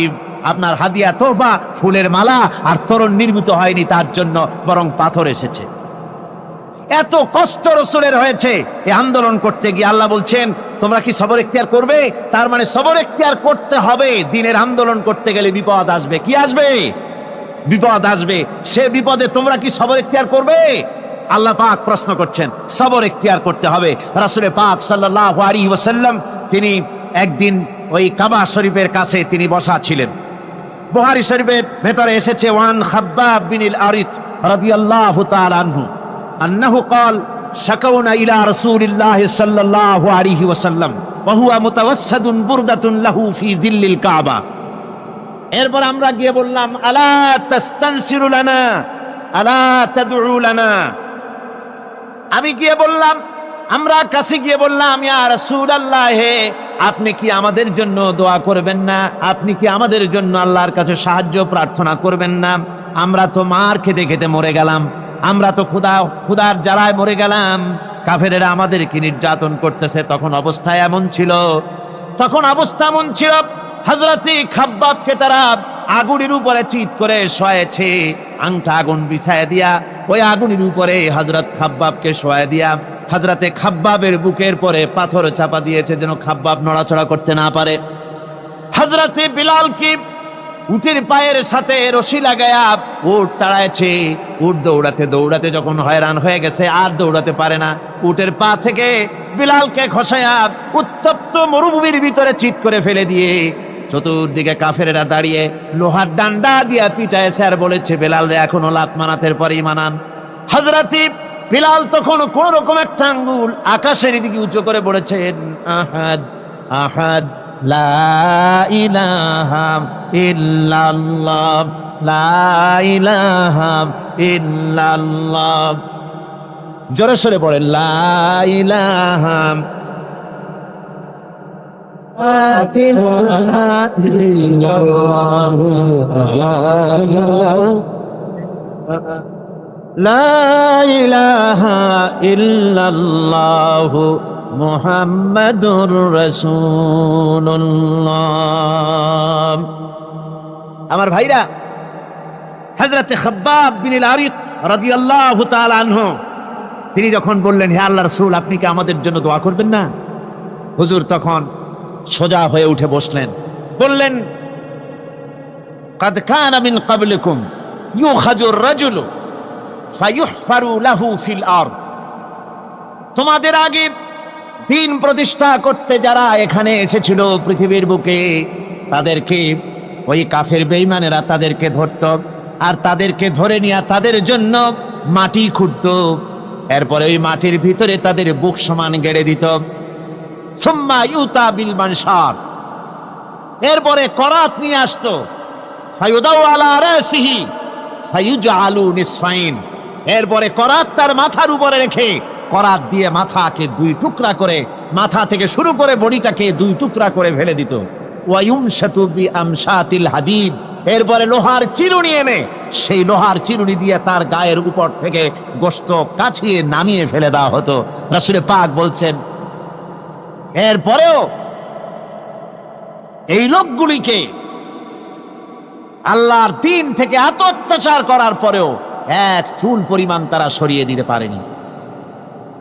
আপনার হাদিয়া তোহবা ফুলের মালা আর তোরণ নির্মিত হয়নি তার জন্য, বরং পাথর এসেছে। এত কষ্ট রাসূলের হয়েছে এই আন্দোলন করতে গিয়ে। আল্লাহ বলছেন তোমরা কি সবর এখতিয়ার করবে? তার মানে সবর এখতিয়ার করতে হবে। দিনের আন্দোলন করতে গেলে বিপদ আসবে। কি আসবে? বিপদ আসবে। সে বিপদে তোমরা কি সবর এখতিয়ার করবে? আল্লাহ পাক প্রশ্ন করছেন। সবর এখতিয়ার করতে হবে। রাসূল পাক সাল্লাল্লাহু আলাইহি ওয়াসাল্লাম তিনি একদিন ওই কাবা শরীফের কাছে তিনি বসা ছিলেন। বুখারী শরীফের ভেতরে এসেছে ওয়ান খাব্বাব বিন আরিত রাদিয়াল্লাহু তাআলা আনহু আন্নাহু قال شكونا الى رسول الله صلى الله عليه وسلم وهو متوسد بردة له في ظل الكعبة। এরপর আমরা গিয়ে বললাম আলা তাস্তানসিরু লানা আলা তাদউ লানা। আমি গিয়ে বললাম, আমরা কাছে গিয়ে বললাম ইয়া রাসূলুল্লাহ, আপনি কি আমাদের জন্য দোয়া করবেন না? আপনি কি আমাদের জন্য আল্লাহর কাছে সাহায্য প্রার্থনা করবেন না? আমরা তো মার খেতে খেতে মরে গেলাম, আমরা তো ক্ষুধার জ্বালায় মরে গেলাম, কাফেরেরা আমাদেরকে নির্যাতন করতেছে। তখন অবস্থা এমন ছিল হযরতে খাব্বাবকে তারা আগুনের উপরে চিৎ করে শোয়াছে, আংটা আগুন বিছায় দিয়া ওই আগুনের উপরে হযরত খাব্বাবকে শোয়া দিয়া হযরতে খাব্বাবের বুকের পরে পাথর চাপা দিয়েছে যেন খাব্বাব নড়াচড়া করতে না পারে। হযরতে বিলালকে উটের পায়ের সাথে রশি লাগায়া উট তাড়াইছে। উট দৌড়াতে দৌড়াতে যখন হয়রান হয়ে গেছে আর দৌড়াতে পারে না, উটের পা থেকে বিলালকে খসায়া উত্তপ্ত মরুভূমির ভিতরে চিৎ করে ফেলে দিয়ে চতুর্দিকে কাফেরেরা দাঁড়িয়ে লোহার ডান্ডা দিয়া পিটাইছে আর বলেছে বেলাল এখনো লাত মানাতের পরেই মানান। হযরতে বিলাল তখন কোন রকম একটা আঙ্গুল আকাশের দিকে উঁচু করে বলেছেন আহাদ আহাদ লা ইলাহা ইল্লাল্লাহ লা ইলাহা ইল্লাল্লাহ। জোরে সরে পড়েন লা ইলাহা লা ইলাহা ইল্লাল্লাহ মুহাম্মাদুর রাসূলুল্লাহ। আমার ভাইরা, হযরতে খাব্বাব বিন আরিত রাদিয়াল্লাহু তাআলা আনহু তিনি যখন বললেন হে আল্লাহর রাসূল, আপনি কি আমাদের জন্য দোয়া করবেন না? হুজুর তখন সোজা হয়ে উঠে বসলেন, বললেন কাদ কানা মিন ক্বাবলিকুম ইউখাজুর রাজুলু ফায়ুহফারু লাহু ফিল আরদ। তোমাদের আগে দিন প্রতিষ্ঠা করতে যারা এখানে এসেছিল পৃথিবীর বুকে, তাদেরকে ওই কাফের বেঈমানেরা তাদেরকে ধরত আর তাদেরকে ধরে নিয়ে তাদের জন্য মাটি খুঁড়ত, এরপরে ওই মাটির ভিতরে তাদের বুক সমান গেড়ে দিত। সুম্মা ইউতা বিল মানশার, এরপরে করাত নিয়ে আসতো, ফায়ুদাউ আলা রাসিহি ফায়ুজআলু নিসফাইন, এরপরে করাত তার মাথার উপরে রেখে করাত দিয়ে মাথাকে দুই টুকরা করে, মাথা থেকে শুরু করে বডিটাকে দুই টুকরা করে ফেলে দিত। ওয়ায়ুমশাতু বিআমশাতিল হাদিদ, এরপরে লোহার চিরুনি এনে সেই লোহার চিরুনি দিয়ে তার গায়ের উপর থেকে গোশত কাছিয়ে নামিয়ে ফেলে দেওয়া হতো। রাসূল পাক বলছেন এরপরেও এই লোকগুলিকে আল্লাহর দিন থেকে এত অত্যাচার করার পরেও এক চুল পরিমাণ তারা সরিয়ে দিতে পারেনি।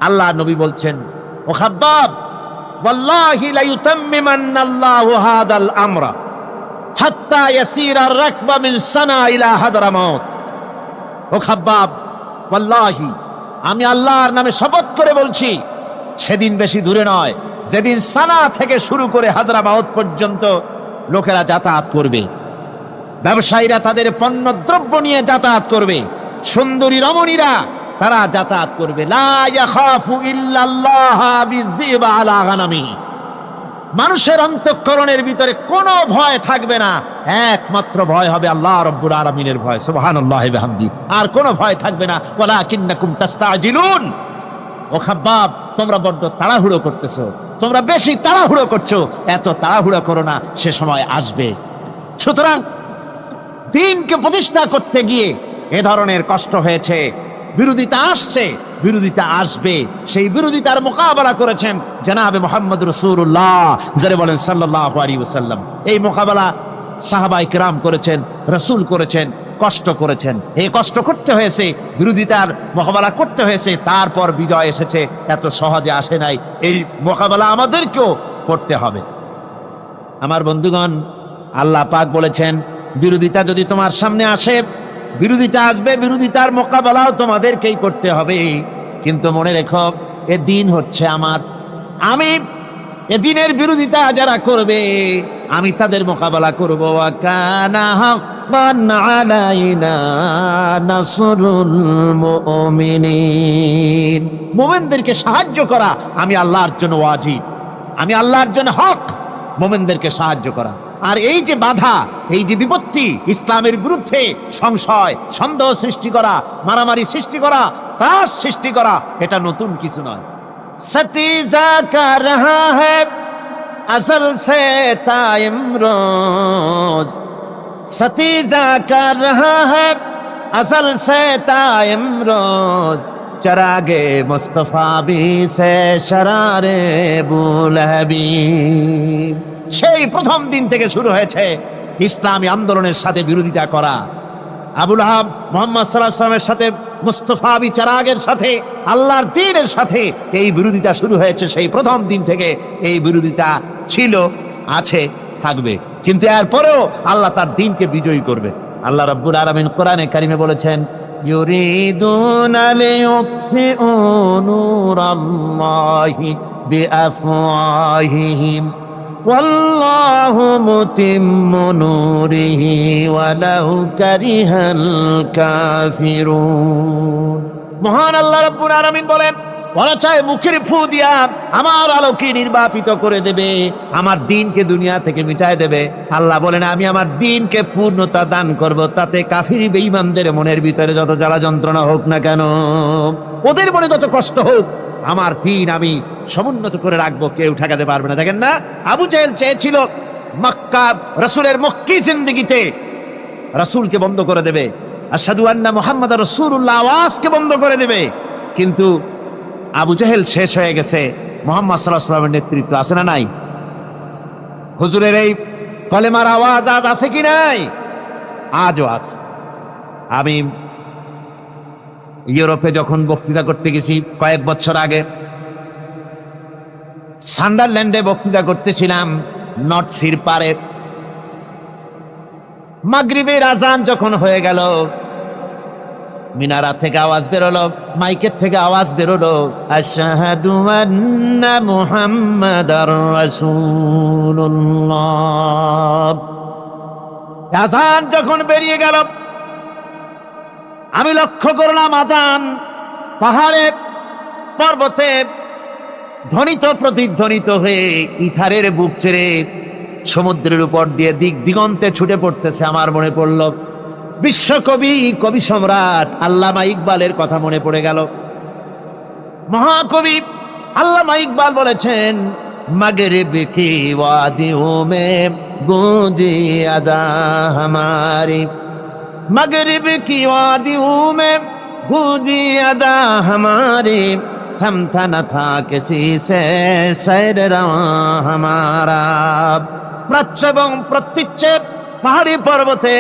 আল্লাহ নবী বলছেন ও খাব্বাব ওয়াল্লাহি লা ইউতাম্মিমান্নাল্লাহু হাদাল আমরা হাত্তা ইয়াসিরা আর-রাকবা মিন সানা ইলা হাদরামাউত। ও খাব্বাব, ওয়াল্লাহি আমি আল্লাহর নামে শপথ করে বলছি, সেদিন বেশি দূরে নয় যেদিন সানা থেকে শুরু করে হাদরামাউত পর্যন্ত লোকেরা যাতায়াত করবে, ব্যবসায়ীরা তাদের পণ্য দ্রব্য নিয়ে যাতায়াত করবে, সুন্দরী রমণীরা তারা যাতায়াত করবে। লা ইয়াখাফু ইল্লাল্লাহ বিযিবা আলা গানামি, মানুষের অন্তঃকরণের ভিতরে কোনো ভয় থাকবে না, একমাত্র ভয় হবে আল্লাহ রাব্বুল আলামিনের ভয়। সুবহানাল্লাহি ওয়া বিহামদিহি, আর কোনো ভয় থাকবে না। ওয়ালাকিন্নাকুম তাস্তাজিলুন, ও খাব্বাব তোমরা বড্ড তাড়াহুড়ো করতেছো, তোমরা বেশি তাড়াহুড়ো করছো, এত তাড়াহুড়ো করো না, সে সময় আসবে। সুতরাং দিনকে প্রতিষ্ঠা করতে গিয়ে এ ধরনের কষ্ট হয়েছে, বিরোধিতা আসছে, বিরোধিতা আসবে, সেই বিরোধিতার মোকাবেলা করেছেন জনাবে মুহাম্মদ রাসূলুল্লাহ, যারা বলেন সাল্লাল্লাহু আলাইহি ওয়াসাল্লাম। এই মোকাবেলা সাহাবায়ে কিরাম করেছেন, রাসূল করেছেন, কষ্ট করেছেন। এই কষ্ট করতে হয়েছে, বিরোধিতার মোকাবেলা করতে হয়েছে, তারপর বিজয় এসেছে। এত সহজে আসে নাই। এই মোকাবেলা আমাদেরকেও করতে হবে। আমার বন্ধুগণ, আল্লাহ পাক বলেছেন, বিরোধিতা যদি তোমার সামনে আসে, বিরোধিতা আসবে, বিরোধিতার মোকাবেলাও তোমাদেরকেই করতে হবে। কিন্তু মনে রেখো, এ দিন হচ্ছে আমার। আমি এ দিনের বিরোধিতা যারা করবে, আমি তাদের মোকাবেলা করব। ওয়া কানা হাক্কান আলাইনা নাসরুল মুমিনিন। মুমিনদেরকে সাহায্য করা আমি আল্লাহর জন্য ওয়াজিব, আমি আল্লাহর জন্য হক মুমিনদেরকে সাহায্য করা। আর এই যে বাধা, এই যে বিপত্তি, ইসলামের বিরুদ্ধে সংশয় সন্দেহ সৃষ্টি করা, মারামারি সৃষ্টি করা, ত্রাস সৃষ্টি করা, এটা নতুন কিছু নয়। সতীজা কা রহা হ্যায় আসল সে তাইমরোজ, সতীজা কা রহা হ্যায় আসল সে তাইমরোজ, চরাগে মুস্তফা বি সে শরারে বুলহবি। সেই প্রথম দিন থেকে শুরু হয়েছে ইসলামী আন্দোলনের সাথে বিরোধিতা করা। আবুল আহাব মুহাম্মদ সাল্লাল্লাহু আলাইহি ওয়াসাল্লামের সাথে, মুস্তাফা বি চারাগের সাথে, আল্লাহর দ্বীনের সাথে এই বিরোধিতা শুরু হয়েছে। সেই প্রথম দিন থেকে এই বিরোধিতা ছিল, আছে, থাকবে। কিন্তু এরপরেও আল্লাহ তার দ্বীনকে বিজয়ী করবে। আল্লাহ রাব্বুল আলামিন কোরআনে কারিমে বলেছেন, ইউরিদুনা লিয়ুতফিউ নূরাল্লাহি বিআফওয়াহিহিম ওয়াল্লাহু মুতিম্মু নূরিহি ওয়ালাউ কারিহাল কাফিরুন। মহান আল্লাহ রাব্বুল আলামিন বলেন, ওরা চায় মুখের ফু দিয়া আমার আলোকে নির্বাপিত করে দেবে, আমার দ্বীনকে দুনিয়া থেকে মিটায় দেবে। আল্লাহ বলেন, আমি আমার দ্বীনকে পূর্ণতা দান করব, তাতে কাফির বেঈমানদের মনের ভিতরে যত জ্বালা যন্ত্রণা হোক না কেন, ওদের মনে যত কষ্ট হোক, আমার দ্বীন আমি সমুন্নত করে রাখবো, কেউ ঠেকাতে পারবে না। দেখেন না, আবু জেহেল চেয়েছিল মক্কা, রাসূলের মক্কি জিন্দেগিতে রাসূলকে বন্ধ করে দেবে, আশহাদু আন্না মুহাম্মাদার রাসূলুল্লাহ আওয়াজকে বন্ধ করে দেবে। কিন্তু আবু জেহেল শেষ হয়ে গেছে, মুহাম্মদ সাল্লাল্লাহু আলাইহি ওয়াসাল্লামের নেতৃত্ব আছে না নাই? হুজুরের এই কলেমার আওয়াজ আজ আছে কি নাই? আজও আছে। আমি ইউরোপে যখন বক্তৃতা করতে গেছি কয়েক বছর আগে, সান্ডারল্যান্ডে বক্তৃতা করতেছিলাম, নর্থ সির পারে। মাগরিবের আজান যখন হয়ে গেল, মিনারা থেকে আওয়াজ বেরোলো, মাইকের থেকে আওয়াজ বেরোলো, আশহাদু আন্না মুহাম্মাদার রাসূলুল্লাহ। আজান যখন বেরিয়ে গেল, আমি লক্ষ্য করলাম আজান পাহাড়ে, পর্বতে ধ্বনিত প্রতিধ্বনিত হয়ে ইথারের বুক ছেড়ে সমুদ্রের উপর দিয়ে দিক দিগন্তে ছুটে পড়তেছে। আমার মনে পড়ল বিশ্বকবি, কবি সম্রাট আল্লামা ইকবালের কথা মনে পড়ে গেল। মহাকবি আল্লামা ইকবাল বলেছেন, মাগরিব কি ওয়াদিও মে গूंजी अदा हमारी, मगरिब की वादियों में गूंजी अदा हमारी, थमथा न था किसी से सैर रवा हमारा। প্রাচ্য এবং প্রত্যুচ্চে, পাহাড়ি পর্বতে,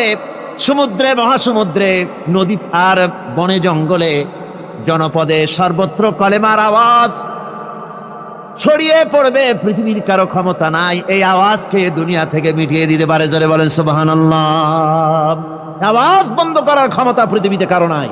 সমুদ্রে, মহাসমুদ্রে, নদী আর বনে জঙ্গলে, জনপদে, সর্বত্র কলেমার আওয়াজ ছড়িয়ে পড়বে। পৃথিবীর কারো ক্ষমতা নাই এই আওয়াজকে দুনিয়া থেকে মিটিয়ে দিতে পারে। জোরে বলেন সুবহানাল্লাহ। আওয়াজ বন্ধ করার ক্ষমতা পৃথিবীতে কারো নাই।